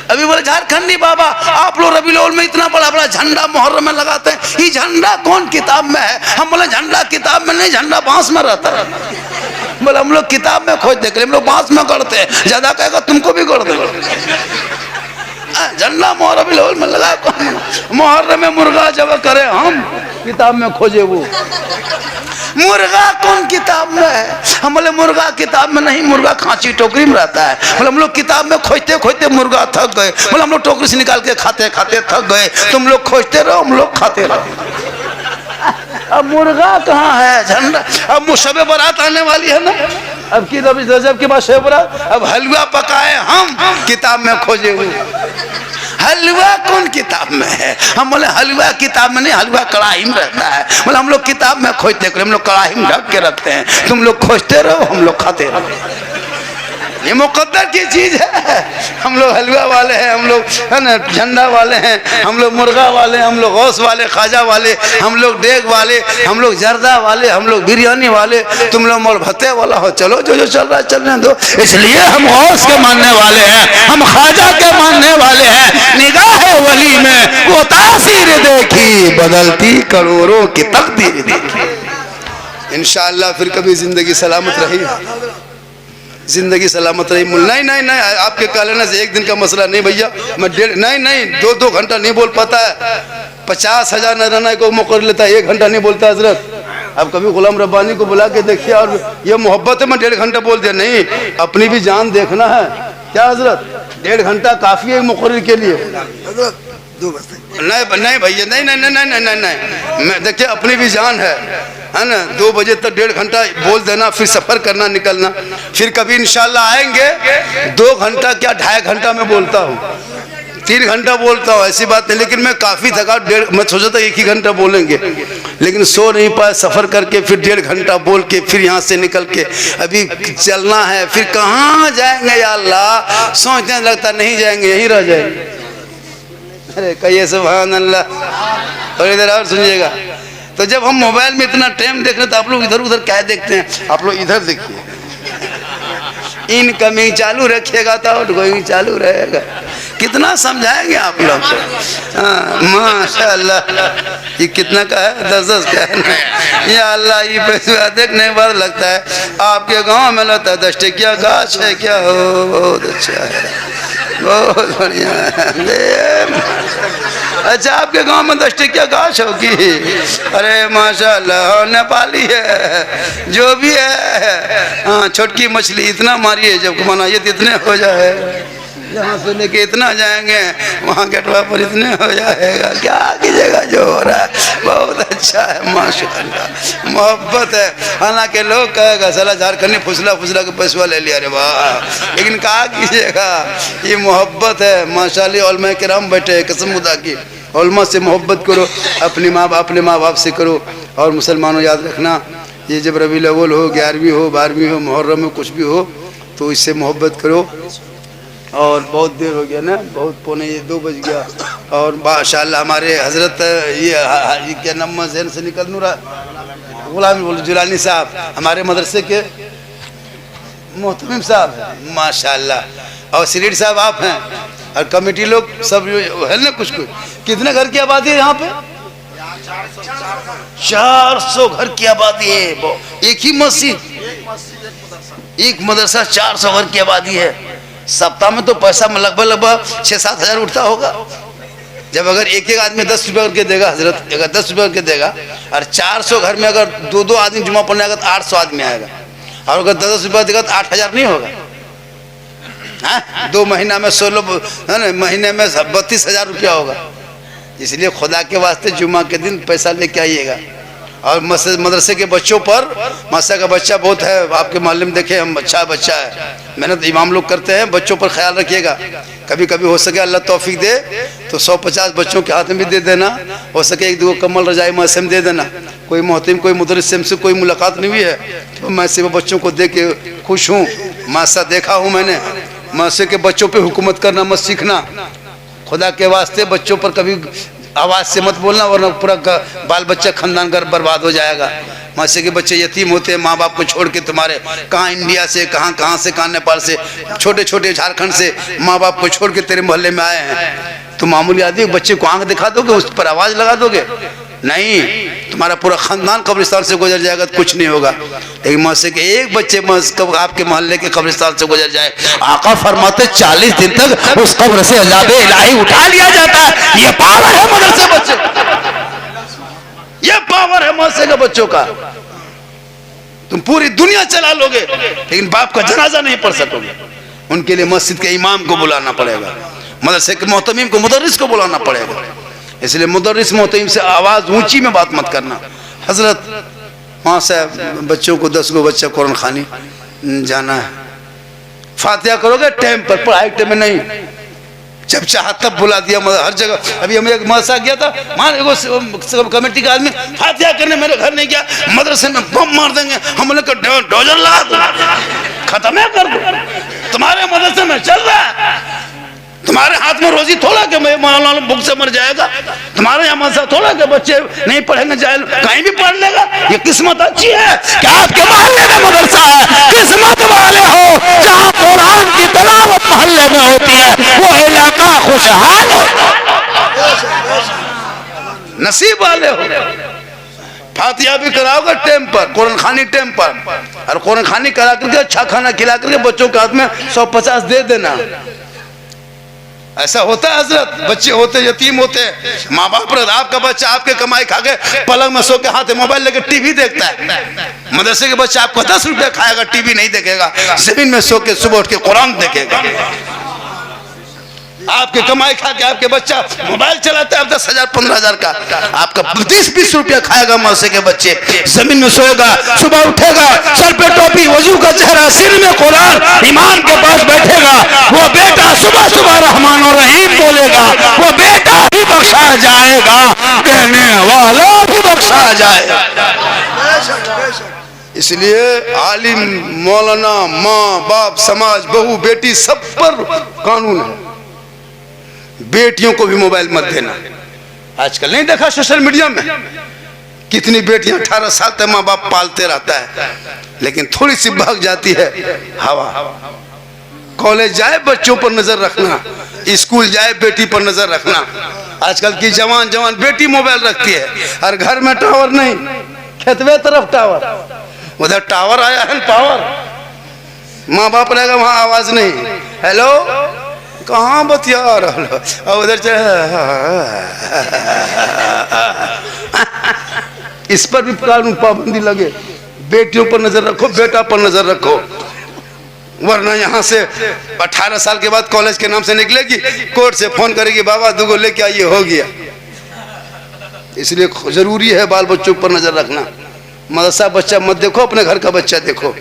अभी बोले झारखंडी बाबा आप लोग रबीउल अव्वल में इतना बड़ा बड़ा झंडा मुहर्रम में लगाते हैं, ये झंडा कौन किताब में है? हम बोले झंडा किताब में नहीं, झंडा बांस में रहता है। बोले हम लोग किताब में खोज देख रहे, हम लोग बांस में गढ़ते हैं, ज्यादा कहेगा तुमको भी गढ़ देंगे। झंडा मुहर्रम अव्वल में लगा कौन? मुहर्रम में मुर्गा जब करे हम किताब में खोजे वो मुर्गा कौन किताब में है? हम बोले मुर्गा किताब में नहीं, मुर्गा खांची टोकरी में रहता है। बोले हम लोग किताब में खोजते खोजते मुर्गा थक गए। बोले हम लोग टोकरी से निकाल के खाते खाते थक गए। तुम लोग खोजते रहो, हम लोग खाते रहो। अब मुर्गा कहाँ है? झंडा अब शब बारात आने वाली है ना, अब की रजब के बाद शब बारात। अब हलवा पकाए हम किताब में खोजे हुए। हलवा कौन किताब में है? हम बोले हलवा किताब में नहीं, हलवा कढ़ाई में रहता है। बोले हम लोग किताब में खोजते, हम लोग कढ़ाई में ढक के रखते हैं। तुम लोग खोजते रहो, हम लोग खाते रहो। ये मुकद्दर की चीज है। हम लोग हलवा वाले हैं, हम लोग है ना झंडा वाले हैं, हम लोग मुर्गा वाले, हम लोग गौस वाले, खाजा वाले, हम लोग डेग वाले, हम लोग जर्दा वाले, हम लोग बिरयानी वाले। तुम लोग मोल भत्ते वाला हो। चलो जो जो चल रहा है चलने दो। इसलिए हम गौस के मानने वाले हैं, हम खाजा के मानने वाले हैं। निगाह वली में वो तासीर देखी, बदलती करोड़ों की तकदीर देखी। इंशाअल्लाह फिर कभी जिंदगी सलामत रही, जिंदगी सलामत रही। नहीं नहीं नहीं, आपके कहने से एक दिन का मसला नहीं भैया। मैं नहीं 2-2 घंटा नहीं बोल पाता है। 50,000 नजराना को मौका लेता है, 1 घंटा नहीं बोलता हजरत। अब कभी गुलाम रब्बानी को बुला के देखिए, और ये मोहब्बत है मैं 1.5 घंटा बोल दिया। नहीं, अपनी भी जान देखना है क्या हजरत? 1.5 घंटा काफी है मुकर्रर के लिए। नहीं नहीं भैया, नहीं नहीं नहीं नहीं नहीं नहीं, मैं देखिए अपनी भी जान है ना। 2 बजे तक 1.5 घंटा बोल देना, फिर सफर करना, निकलना। फिर कभी इंशाल्लाह आएंगे। 2 घंटा क्या 2.5 घंटा में बोलता हूँ, 3 घंटा बोलता हूँ, ऐसी बात नहीं। लेकिन मैं काफी थका, मैं सोचा था 1 ही घंटा बोलेंगे, लेकिन सो नहीं पाए। सफर करके फिर 1.5 घंटा बोल के फिर यहाँ से निकल के अभी चलना है। फिर कहाँ जाएंगे या अल्लाह, सोचने लगता नहीं जाएंगे, यहीं रह जाएंगे। अरे कहिए सुभान अल्लाह। और इधर और सुनिएगा, तो जब हम मोबाइल में इतना टाइम देख रहे तो आप लोग इधर उधर क्या देखते हैं? आप लोग इधर देखिए, इनकमिंग चालू रखिएगा तो आउटगोइंग चालू रहेगा। कितना समझाएंगे आप लोग को? हाँ माशाअल्लाह। ये कितना का है? 10-10 का है। या अल्लाह, ये पैसा देखने बाद लगता है आपके गांव में लगता है 10 टकिया गाछ है क्या? हो बहुत अच्छा है, बहुत बढ़िया है। अच्छा, आपके गांव में 10 टकिया गाछ होगी? अरे माशाअल्लाह, नेपाली है जो भी है। हाँ, छोटकी मछली इतना मारिए जब बनाइए तो इतने हो जाए। यहाँ से लेके इतना जाएंगे, वहाँ गेटवा पर इतने हो जाएगा। क्या कीजिएगा, जो हो रहा है बहुत अच्छा है माशाअल्लाह, मोहब्बत है। हालांकि लोग कहेगा साला झारखंडी फुसला फुसला के पैसा ले लिया, अरे वाह, लेकिन क्या कीजिएगा, ये मोहब्बत है माशाअल्लाह। उलमा किराम बैठे हैं, कसम खुदा की, उलमा से मोहब्बत करो, अपने माँ बाप से करो। और मुसलमानों याद रखना, ये जब रबीउल अव्वल हो, 11वीं हो, 12वीं हो, मुहर्रम में कुछ भी हो, तो इससे मोहब्बत करो। और बहुत देर हो गया ना, बहुत 2 बज गया। और माशाअल्लाह हमारे हजरत ये क्या नाम जहन से निकल नूरा गुलाम जुलानी साहब, हमारे मदरसे के मोहतमिम साहब माशाअल्लाह। और सिरीड साहब आप हैं, और कमेटी लोग सब है ना। कुछ कितने घर की आबादी है यहाँ पे? 400 घर की आबादी है। एक ही मस्जिद, एक मदरसा, 400 घर की आबादी है। सप्ताह में तो पैसा लगभग 6-7 हज़ार उठता होगा। जब अगर एक आदमी 10 रुपये करके देगा हजरत, अगर 10 रुपये करके देगा, और 400 घर में अगर 2 आदमी जुमा पढ़ने आएगा तो 800 आदमी आएगा। और अगर 10 रुपये देगा तो 8,000 नहीं होगा? हाँ, 2 महीना में 16 है ना, महीने में 32,000 रुपया होगा। इसलिए खुदा के वास्ते जुमा के दिन पैसा लेके आइएगा। और मदरसे के बच्चों पर, मदरसे का बच्चा बहुत है आपके मोहल्ले में, देखे हम, अच्छा बच्चा है, मेहनत इमाम लोग करते हैं। बच्चों पर ख्याल रखिएगा। कभी कभी हो सके अल्लाह तौफीक दे तो 150 बच्चों के हाथ में भी दे देना। हो सके 1-2 कम्बल रजाई मौसम दे देना। कोई मोहतम, कोई मुदर्रिस से कोई मुलाकात नहीं हुई है तो मैं सिर्फ बच्चों को दे के खुश हूँ। मासा देखा हूँ मैंने, मदरसे के बच्चों पर हुकूमत करना मत सीखना। खुदा के वास्ते बच्चों पर कभी आवाज़ से मत बोलना, वरना पूरा बाल बच्चा खानदान घर बर्बाद हो जाएगा। मदरसे के बच्चे यतीम होते हैं, माँ बाप को छोड़ के। तुम्हारे कहाँ इंडिया से, कहाँ से, कहाँ नेपाल से, छोटे छोटे झारखंड से माँ बाप को छोड़ के तेरे मोहल्ले में आए हैं। तो मामूली आदमी बच्चे को आंख दिखा दोगे, उस पर आवाज़ लगा दोगे? नहीं, तुम्हारा पूरा खानदान कब्रिस्तान से गुजर जाएगा तो कुछ नहीं होगा। लेकिन मौसे के एक बच्चे आपके मोहल्ले के कब्रिस्तान से गुजर जाए, आका फरमाते 40 दिन तक उस कब्र से अज़ाबे इलाही उठा लिया जाता है। ये पावर है मदरसे बच्चे, ये पावर है मौसे के बच्चों का। तुम पूरी दुनिया चला लोगे लेकिन बाप का जनाजा नहीं पढ़ सकोगे। उनके लिए मस्जिद के इमाम को बुलाना पड़ेगा, मदरसे के मोहतमीम को, मुदर्रिस को बुलाना पड़ेगा। इसलिए मुदर्रिस मोहतमीम से आवाज़ ऊंची में बात मत करना। हजरत वहाँ से बच्चों को 10 गो बच्चा कुरान खानी जाना है, फातिहा करोगे टाइम पर, पढ़ाई टाइम में नहीं, जब चाहा तब बुला दिया हर जगह। अभी हम एक मदरसा गया था, मान कमेटी का आदमी फातिहा करने मेरे घर नहीं गया, मदरसे में बम मार देंगे, हम लोग डोजर ला खत्म है कर दो। तुम्हारे मदरसे में चल रहा है, तुम्हारे हाथ में रोजी थोड़ा के मौलाना भूख से मर जाएगा, तुम्हारे यहाँ मदरसा थोड़ा के बच्चे नहीं पढ़ेंगे, जाए कहीं भी पढ़ लेगा। ये किस्मत अच्छी है कि आपके मोहल्ले में मदरसा है। किस्मत वाले हो जहाँ कुरान की तिलावत मोहल्ले में होती है, वो इलाका खुशहाल है। नसीब वाले हो। फातिहा भी कराओगे टाइम पर, कुरान खानी टाइम पर, और कुरान खानी करा करके अच्छा खाना खिला करके बच्चों के हाथ में 150 दे देना। ऐसा होता है हजरत, बच्चे होते यतीम होते हैं, माँ बाप पर आपका बच्चा आपके कमाई खा के पलंग में सो के हाथ मोबाइल लेके टीवी देखता है। मदरसे के बच्चा आपको 10 रुपया खाएगा, टीवी नहीं देखेगा, जमीन में सो के सुबह उठ के कुरान देखेगा। आपके कमाई खा के आपके बच्चा मोबाइल चलाता है 10,000 15,000 का, आपका 30-20 रुपया खाएगा। मौसे के बच्चे जमीन में सोएगा, सुबह उठेगा, सर पे टोपी, वजू का चेहरा, सिर में कुरान, इमाम के पास बैठेगा। वो बेटा सुबह सुबह रहमान और रहीम बोलेगा, वो बेटा ही बख्शा जाएगा, कहने वाला भी बख्शा जाएगा। इसलिए आलिम, मौलाना, माँ बाप, समाज, बहू बेटी सब पर कानून है। बेटियों को भी मोबाइल मत देना। आजकल नहीं देखा सोशल मीडिया में कितनी बेटियां 18 साल तक माँ बाप पालते रहता है, लेकिन थोड़ी सी भाग जाती है हवा। कॉलेज जाए बच्चों पर नजर रखना, स्कूल जाए बेटी पर नजर रखना। आजकल की जवान बेटी मोबाइल रखती है, और घर में टावर नहीं, खेतवे तरफ टावर, उधर टावर आया है पावर, माँ बाप रहेगा वहां आवाज नहीं, हेलो कहाँ बतिया रहा, और उधर इस पर भी कानून पाबंदी लगे। बेटियों पर नजर रखो, बेटा पर नजर रखो, वरना यहाँ से 18 साल के बाद कॉलेज के नाम से निकलेगी, कोर्ट से फोन करेगी, बाबा दुगो लेके आइए, हो गया। इसलिए जरूरी है बाल बच्चों पर नजर रखना। मदरसा बच्चा मत देखो, अपने घर का बच्चा देखो।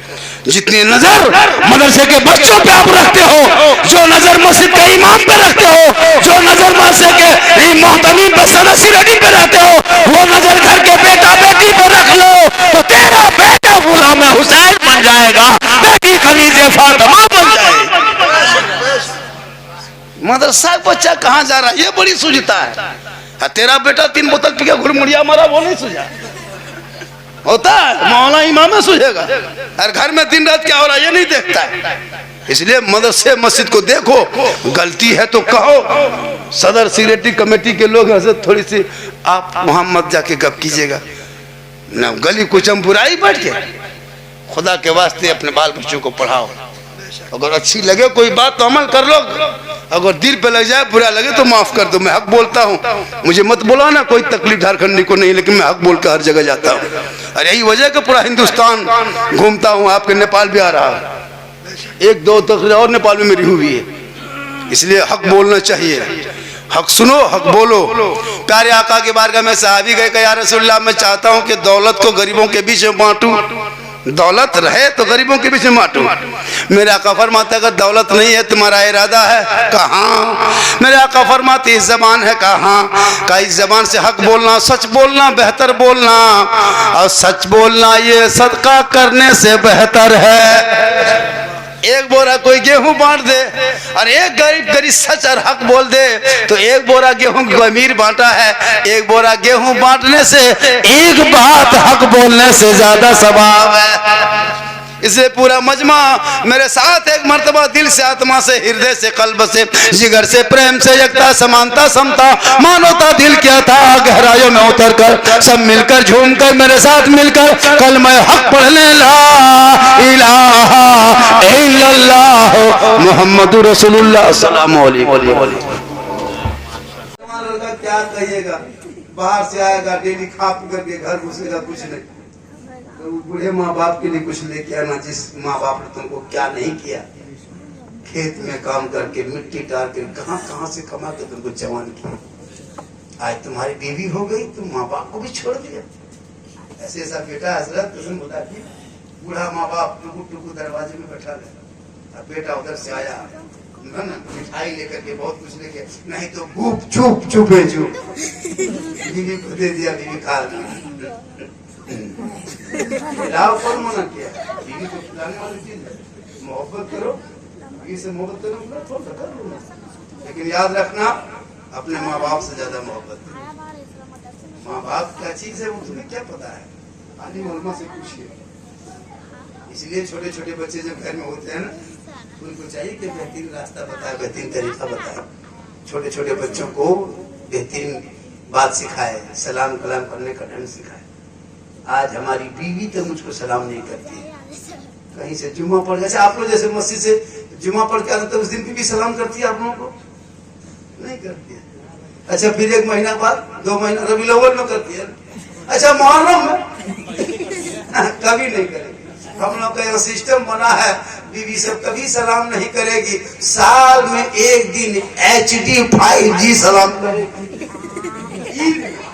जितनी नजर मदरसे के बच्चों पे आप रखते हो, जो नजर मस्जिद के इमाम पे रखते हो, जो नजर मदरसे के मोहतमीम पे, सदस्य रेडी पे रहते हो, वो नजर घर के बेटा बेटी पे रख लो, तो तेरा बेटा गुलाम हुसैन बन जाएगा, बेटी खलीजे फातिमा बन जाएगी। मदरसा बच्चा कहाँ जा रहा है, ये बड़ी सूझता है। तेरा बेटा 3 बोतल पी के घुड़मुड़िया मारा, वो नहीं सूझा होता है, मौला इमाम सूझेगा, और घर में दिन रात क्या हो रहा है ये नहीं देखता है। इसलिए मदरसे मस्जिद को देखो, गलती है तो कहो। सदर सिक्योरिटी कमेटी के लोग हजरत थोड़ी सी आप वहां मत जाके गप कीजिएगा ना, गली कुचम बुराई बैठ के। खुदा के वास्ते अपने बाल बच्चों को पढ़ाओ, अगर अच्छी लगे कोई बात तो अमल कर लो, अगर दिल पे लग जाए, बुरा लगे तो माफ कर दो। मैं हक बोलता हूँ, मुझे मत बुलाना, कोई तकलीफ झारखंडी को नहीं, लेकिन मैं हक बोल कर हर जगह जाता हूँ। और यही वजह कि पूरा हिंदुस्तान घूमता हूँ, आपके नेपाल भी आ रहा है, 1-2 तकरीर और नेपाल में मेरी हुई है। इसलिए हक बोलना चाहिए, हक सुनो, हक बोलो। प्यारे आका के बारगाह में सहाबी गए कि या रसूलल्लाह, मैं चाहता हूँ कि दौलत को गरीबों के बीच में बांटूं, दौलत रहे तो गरीबों के बीच में बांटूं। मेरे आका फरमाते अगर दौलत नहीं है तुम्हारा इरादा है, कहाँ? मेरे आका फरमाते इस जबान है, कहाँ? का इस जबान से हक बोलना, सच बोलना, बेहतर बोलना, और सच बोलना ये सदका करने से बेहतर है। एक बोरा कोई गेहूं बांट दे और एक गरीब सच और हक बोल दे तो 1 बोरा गेहूं को अमीर बांटा है। 1 बोरा गेहूं बांटने से 1 बात हक बोलने से ज्यादा सवाब है। इसलिए पूरा मजमा मेरे साथ एक मर्तबा दिल से, आत्मा से, हृदय से, कल्ब से, जिगर से, प्रेम से, एकता, समानता, समता, मानवता दिल क्या था गहराइयों में उतर कर सब मिलकर झूम कर मेरे साथ मिलकर कल मैं हक पढ़ने ला इलाहा इल्लल्लाह मुहम्मदुर रसूलुल्लाह सल्लल्लाहु अलैहि वसल्लम। क्या कहिएगा, बाहर से आएगा डेली खा पी करके घर घुसेगा, कुछ नहीं। तो बूढ़े माँ बाप के लिए कुछ लेके आना, जिस माँ बाप ने तुमको क्या नहीं किया, खेत में काम करके मिट्टी डाल के कहाँ कहाँ से कमा के तुमको जवान किया। आज तुम्हारी बीवी हो गई, तुम माँ बाप को भी छोड़ दिया। ऐसे ऐसा बेटा हजरत कसम खुदा की, बूढ़ा माँ बाप टुकु टुकु दरवाजे में बैठा रहे, अब बेटा उधर से आया ना मिठाई लेकर के बहुत कुछ लेके, नहीं तो गुप चुप चुपे चुप बीवी को दे दिया, बीवी खा लाओ। कौन मना किया? बीवी को खिलाने वाली चीज है, मोहब्बत करो, बीवी से मोहब्बत करो, थोड़ा कर लो, लेकिन याद रखना अपने माँ बाप से ज्यादा मोहब्बत करो। माँ बाप क्या चीज है वो तुम्हें क्या पता है, आलिम उलमा से पूछिए। इसलिए छोटे छोटे बच्चे जब घर में होते हैं ना, उनको चाहिए कि बेहतरीन रास्ता बताए, बेहतरीन तरीका बताए, छोटे छोटे बच्चों को बेहतरीन बात सिखाए, सलाम कलाम करने का ढंग सिखाए। आज हमारी बीवी तो मुझको सलाम नहीं करती है, कहीं से जुम्मा पढ़, जैसे आप लोग जैसे मस्जिद से जुम्मा पढ़ के आते तो उस दिन बीवी सलाम करती है, आप लोगों को नहीं करती है। अच्छा फिर 1 महीना बाद, 2 महीना, रबी अव्वल में करती है। अच्छा मुहर्रम में कभी नहीं करेगी। हम लोग का सिस्टम बना है, बीवी सब कभी सलाम नहीं करेगी, साल में 1 दिन HD 5G सलाम करेगी।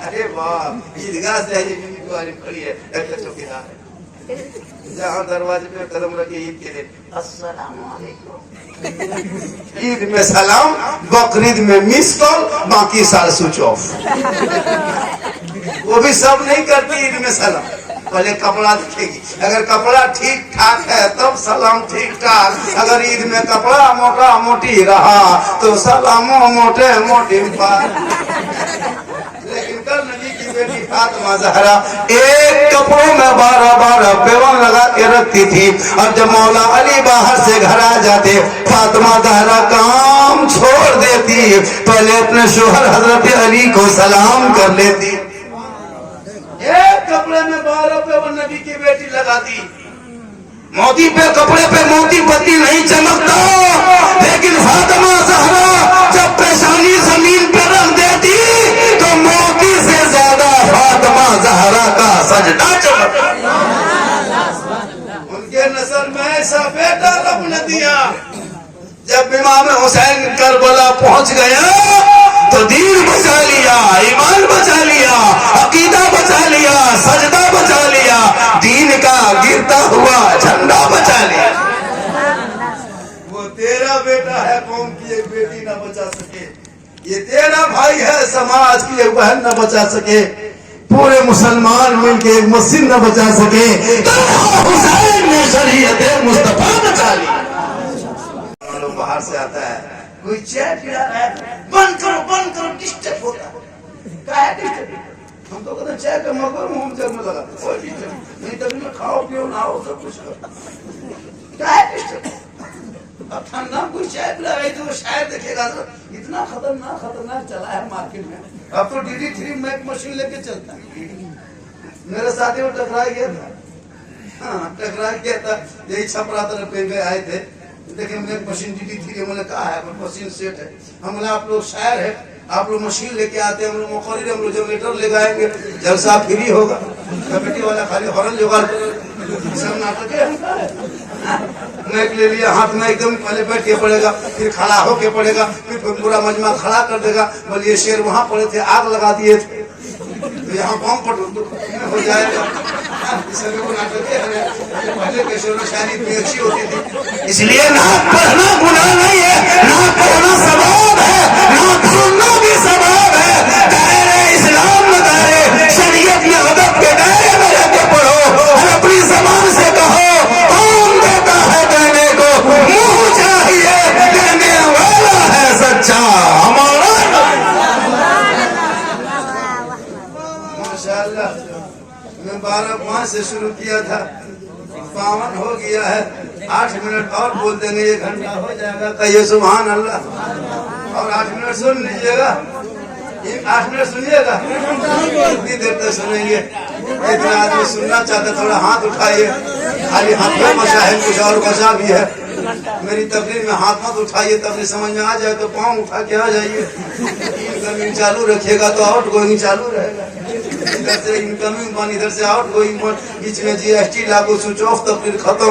अरे वाह, ईदगाह से बीवी तुम्हारी खड़ी है, चौकीदार है, जहाँ दरवाजे पे कदम रखे ईद के दिन अस्सलाम वालेकुम। ईद में सलाम, बकरीद में मिस कॉल, बाकी साल स्विच ऑफ। वो भी सब नहीं करती ईद में सलाम, पहले कपड़ा दिखेगी, अगर कपड़ा ठीक ठाक है तब सलाम ठीक ठाक, अगर ईद में कपड़ा मोटा मोटी रहा तो सलामो मोटे मोटी लेकिन कल नबी की बेटी फातिमा ज़हरा एक कपड़ों में 12 पेवन लगा के रखती थी, और जब मौला अली बाहर से घर आ जाते फातिमा ज़हरा काम छोड़ देती, पहले अपने शोहर हजरत अली को सलाम कर लेती। एक कपड़े में 12 पेवन नबी की बेटी लगा दी। मोती पे कपड़े पे मोती पत्ती नहीं चमकता, लेकिन फातिमा ज़हरा जब पेशानी जमीन पे रख देती तो मोती से ज्यादा फातिमा ज़हरा का सजदा चमकता। उनके नस्ल में ऐसा बेटा रब ने दिया, जब इमाम हुसैन करबला पहुंच गया तो दीन बचा लिया, ईमान बचा लिया, अकीदा बचा लिया, सजदा बचा लिया, दीन का गिरता हुआ झंडा बचा लिया। वो तेरा बेटा है, कौम की एक बेटी न बचा सके, ये तेरा भाई है, समाज की एक बहन न बचा सके, पूरे मुसलमान मिलके एक मस्जिद न बचा सके, तो हुसैन ने शरीयत मुस्तफा बचा ली। लोग बाहर से आता है, कोई चाय पिला रहा है, बंद करो डिस्टर्ब होता है, क्या है डिस्टर्ब? हम तो कहते चाय का मगर मुंह जब में लगा, कोई डिस्टर्ब नहीं, तभी में खाओ पियो नहाओ सब कुछ करो, क्या है डिस्टर्ब? अब ठंडा कोई चाय पिला रही तो शायद देखेगा इतना खतरनाक चला है मार्केट में। अब तो DD3 मैक मशीन लेके चलता है। मेरे साथी वो टकरा गया था, हाँ टकरा गया था, यही छपरा तरफ पे आए थे, देखिए मैक मशीन DD3 हमने कहा है मशीन सेट है, हमने आप लोग शायर है, आप लोग मशीन लेके आते हैं, हम लोग मुखरी, हम लोग जनरेटर ले आएंगे, जलसा फ्री होगा, कमेटी वाला खाली हॉर्न जुगाड़ सब नाटक है। मैक ले लिया हाथ में, एकदम पहले बैठ के पड़ेगा, फिर खड़ा होके पड़ेगा, फिर पूरा मजमा खड़ा कर देगा, बोलिए शेर वहां पड़े थे, आग लगा दिए थे, तो यहाँ बम पट हो जाएगा। नाटक है, पहले के शेर शायरी इतनी अच्छी होती थी। इसलिए ना पढ़ना गुनाह नहीं है, ना पढ़ना सवाब है, ना सुनना भी सवाब है। दायरे इस्लाम में, दायरे शरीयत में, अदब के दायरे में रहकर पढ़ो, और अपनी जबान से कहो, कौन देता है देने को, मुंह चाहिए देने वाला है सच्चा हमारा। माशाअल्लाह, मैं 12 से शुरू किया था, 52 हो गया है, 8 मिनट और बोल देंगे 1 घंटा हो जाएगा। कहिए सुभान अल्लाह। और 8 मिनट सुन लीजिएगा, 8 मिनट सुनिएगा, कितनी देर तक सुनेंगे? इतना आदमी सुनना चाहते थोड़ा हाथ उठाइए। खाली हाथ में बचा है, कुछ और बचा भी है। मेरी तकरीर में हाथ मत उठाइए, तकरीर समझ में आ जाए तो पाँव उठा के आ जाइए। इनकमिंग चालू रखिएगा तो आउट गोइंग चालू रहेगा। इधर से इनकमिंग बन, इधर से आउट गोइंग बन, बीच में GST लागू, स्विच ऑफ, तकरीर खत्म।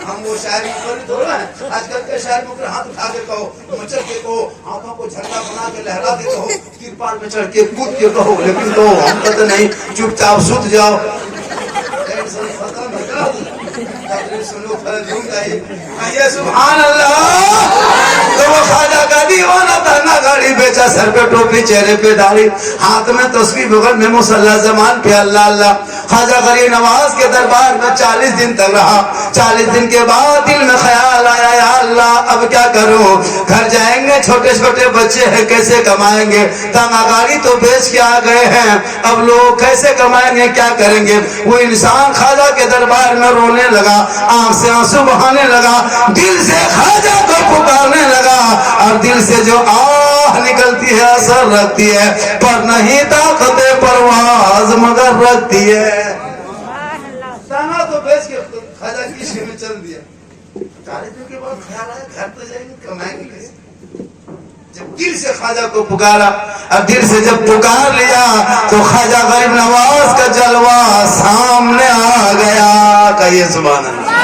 हम वो शायरी पर थोड़ा है, आजकल के शायर में हाथ उठा के कहो, मचल के कहो, हाथों को झंडा बना के लहरा के कहो, तिरपाल में चढ़ के कूद के कहो, लेकिन तो हम कहते नहीं, चुपचाप सुत जाओ। ये सुभान अल्लाह। तो वो खाजा का दीवाना था ना, गाड़ी बेचा, सर पे टोपी, चेहरे पे दाढ़ी, हाथ में तस्बीह, बगल में मुसल्ला, ज़बान पे अल्लाह अल्लाह। खाजा गरीब नवाज के दरबार में 40 दिन तक रहा। 40 दिन के बाद दिल में ख्याल आया, या अल्लाह अब क्या करूं? घर जाएंगे, छोटे छोटे बच्चे हैं, कैसे कमाएंगे? तांगा गाड़ी तो बेच के आ गए हैं, अब लोग कैसे कमाएंगे, क्या करेंगे? वो इंसान खाजा के दरबार में रोने लगा, आंख से आंसू बहाने लगा, दिल से खाजा को पुकारने लगा। और दिल से जो आह निकलती है असर रखती है, पर नहीं ताकते परवाज मगर रखती है। ताना तो बेच के खाजा की में चल दिया। 40 दिन के बाद ख्याल आया, घर तो जाएंगे, कमाएंगे कैसे? जब दिल से खाजा को पुकारा, और दिल से जब पुकार लिया तो खाजा गरीब नवाज का जलवा सामने आ गया। कहिए सुभान अल्लाह।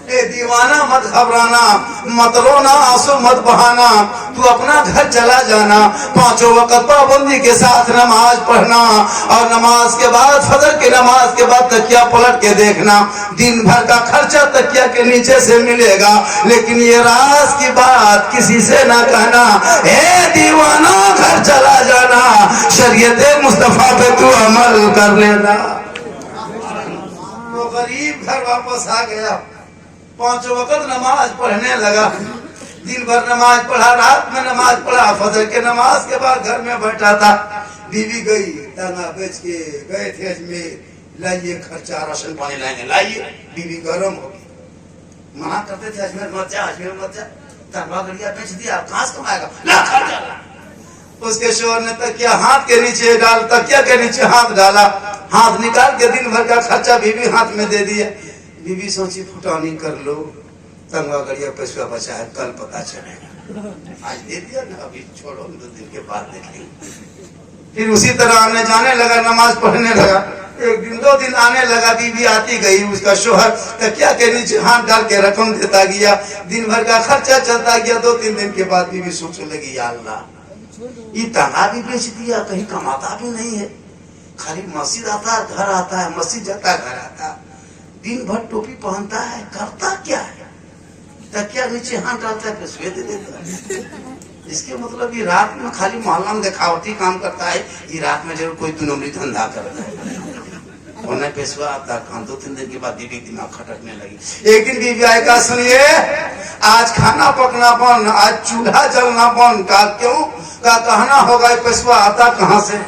ए दीवाना मत घबराना, मत रोना, आंसू मत बहाना, तू अपना घर चला जाना। 5 वक्त पाबंदी के साथ नमाज पढ़ना, और नमाज के बाद, फजर की नमाज के बाद तकिया पलट के देखना। दिन भर का खर्चा तकिया के नीचे से मिलेगा, लेकिन ये राज की बात किसी से ना कहना। ए दीवाना घर चला जाना, शरीयत मुस्तफा पे तू अमल कर लेना। तो गरीब घर वापस आ गया, 5 वक्त नमाज पढ़ने लगा। दिन भर नमाज पढ़ा, रात में नमाज पढ़ा, फजर के नमाज के बाद घर में बैठा था। बीवी गई, ताना बेच के गए थे अजमेर, लाइए खर्चा, राशन पानी लाएंगे, लाइए। बीवी गरम हो गई, मना करते थे अजमेर मत जा, अजमेर मत जा। तनवा गड़िया बेच दिया, कहां से कमाएगा, ला खर्चा ला। उसके शोहर ने तकिया हाथ के नीचे डाल, तकिया के नीचे हाथ डाला, हाथ निकाल के दिन भर का खर्चा बीवी हाथ में दे दिया। बीवी सोची फुटानी कर लो, तंगवा गड़िया पैसा बचा है, कल पता चलेगा। आज दे दिया ना, अभी छोड़ो, 2 दिन के बाद देखेंगे। फिर उसी तरह आने जाने लगा, नमाज पढ़ने लगा। 1 दिन 2 दिन आने लगा, बीवी आती गई, उसका शोहर तकिया के नीचे हाथ डाल के रकम देता गया, दिन भर का खर्चा चलता गया। 2-3 दिन के बाद बीवी सोचने लगी, या अल्लाह, ये तंगा भी बेच दिया, कहीं कमाता भी नहीं है, खाली मस्जिद आता है, घर आता है, मस्जिद जाता है, घर आता है, दिन भर टोपी पहनता है, करता क्या है? तकिया नीचे हाथ डालता है, फिर सुबह दे देता है। इसके मतलब ये रात में खाली मोहल्ला में दिखावटी काम करता है, ये रात में जरूर कोई 2 नंबरी धंधा करता है। होना पेशवा आता, 2-3 दिन के बाद बीवी दिमाग खटकने लगी। एक दिन बीवी आए का, सुनिए आज खाना पकना बन, आज चूल्हा जलना बन। का क्यों? का कहना होगा पेशवा आता कहाँ से,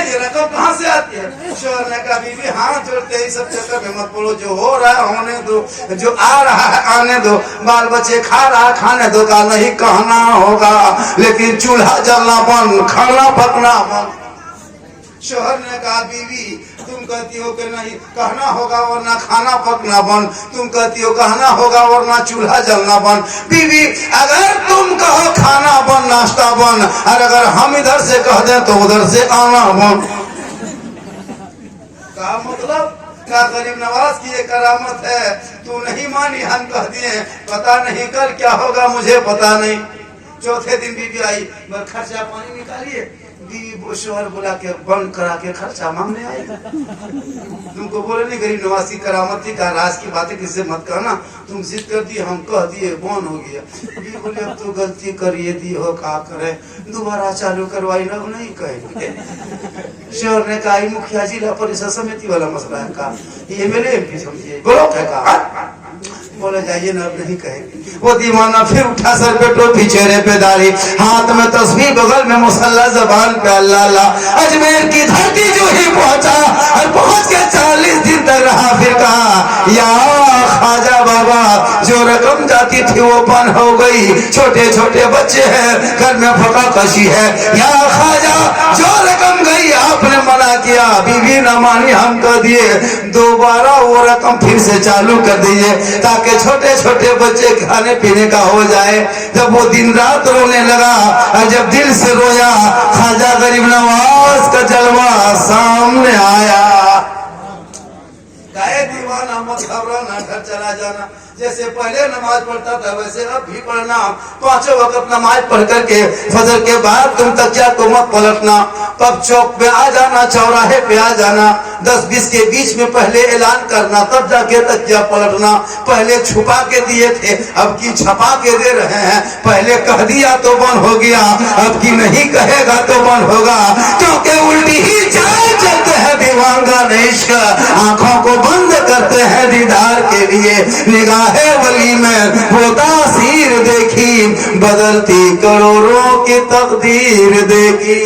ये रकम कहाँ से आती है? शोहर ने कहा, बीवी हाथ जोड़ते ही सब चक्कर में मत पड़ो, जो हो रहा है होने दो, जो आ रहा है आने दो, बाल बच्चे खा रहा है खाने दो। का नहीं कहना होगा, लेकिन चूल्हा जलना बंद, खाना पकना बंद। शोहर ने कहा, बीवी तुम कहती हो कि नहीं कहना होगा वरना खाना पकना बंद, तुम कहती हो कहना होगा वरना चूल्हा जलना बंद। बीवी अगर तुम कहो खाना बंद, नाश्ता बंद, और अगर हम इधर से कह दें तो उधर से आना बंद। का मतलब क्या? गरीब नवाज की ये करामत है, तू नहीं मानी, हम कह दिए, पता नहीं कल क्या होगा, मुझे पता नहीं। चौथे दिन बीवी आई, खर्चा पानी निकालिए। बीवी शोहर बुला के बंद करा के खर्चा मांगने आएगा। तुमको बोले नहीं गरीब नवाज की करामत थी, का राज की बातें किससे मत कहना, तुम जिद कर दिए, हम कह दिए, बंद हो गया। बीवी बोले अब तो गलती करिए दी हो, का करे, दोबारा चालू करवाई ना, नहीं कहेंगे। शोहर ने कहा, मुखिया जिला परिषद समिति वाला मसला है, का MLA MP समझिए, ब्लॉक है, का बोले जाइए ना, अब नहीं कहेंगे। वो दीवाना फिर उठा, सर पे टोपी, चेहरे पे दाढ़ी, हाथ में तस्बीह, बगल में मुसल्ला, जबान पे अल्लाह अल्लाह। अजमेर की धरती जो ही पहुंचा और पहुंच के 40 दिन तक रहा, फिर कहा या ख्वाजा बाबा, जो रकम जाती थी वो बंद हो गई, छोटे छोटे बच्चे हैं, घर में फका कशी है। या ख्वाजा, जो रकम गई आपने मना किया, बीवी न मानी, हम कर दिए, दोबारा वो रकम फिर से चालू कर दीजिए ताकि छोटे छोटे बच्चे खाने पीने का हो जाए। जब वो दिन रात रोने लगा और जब दिल से रोया, ख्वाजा गरीब नवाज का जलवा सामने आया। गाय दीवाना मत घबराना, घर चला जाना, जैसे पहले नमाज पढ़ता था वैसे अब भी पढ़ना। 5 वक्त नमाज पढ़ करके फजर के बाद तुम तकिया को मत पलटना, तब चौक पे आ जाना, चौराहे पे आ जाना, 10-20 के बीच में पहले ऐलान करना, तब जाके तकिया पलटना। पहले छुपा के दिए थे, अब की छपा के दे रहे हैं। पहले कह दिया तो बंद हो गया, अब की नहीं कहेगा तो बंद होगा, क्योंकि उल्टी ही चाल चलते हैं दीवानगा इश्क, आंखों को बंद करते हैं दीदार के लिए। निगाहे वली में वो तासीर देखी, बदलती करोड़ों की तकदीर देखी।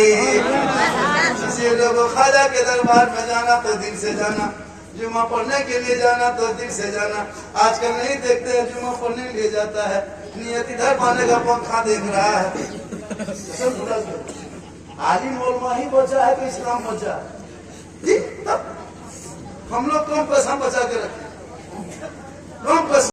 लोगों ख्वाजा के दरबार में जाना तो दिल से जाना, जुमा पढ़ने के लिए जाना तो दिल से जाना। आजकल नहीं देखते हैं, जुमा पढ़ने के लिए जाता है, नियत इधर पाने का पंखा देख रहा है। आलिम उलमा ही बचा है कि इस्लाम बचा है? हम लोग कम पैसा बचा के रखें, कम पैसा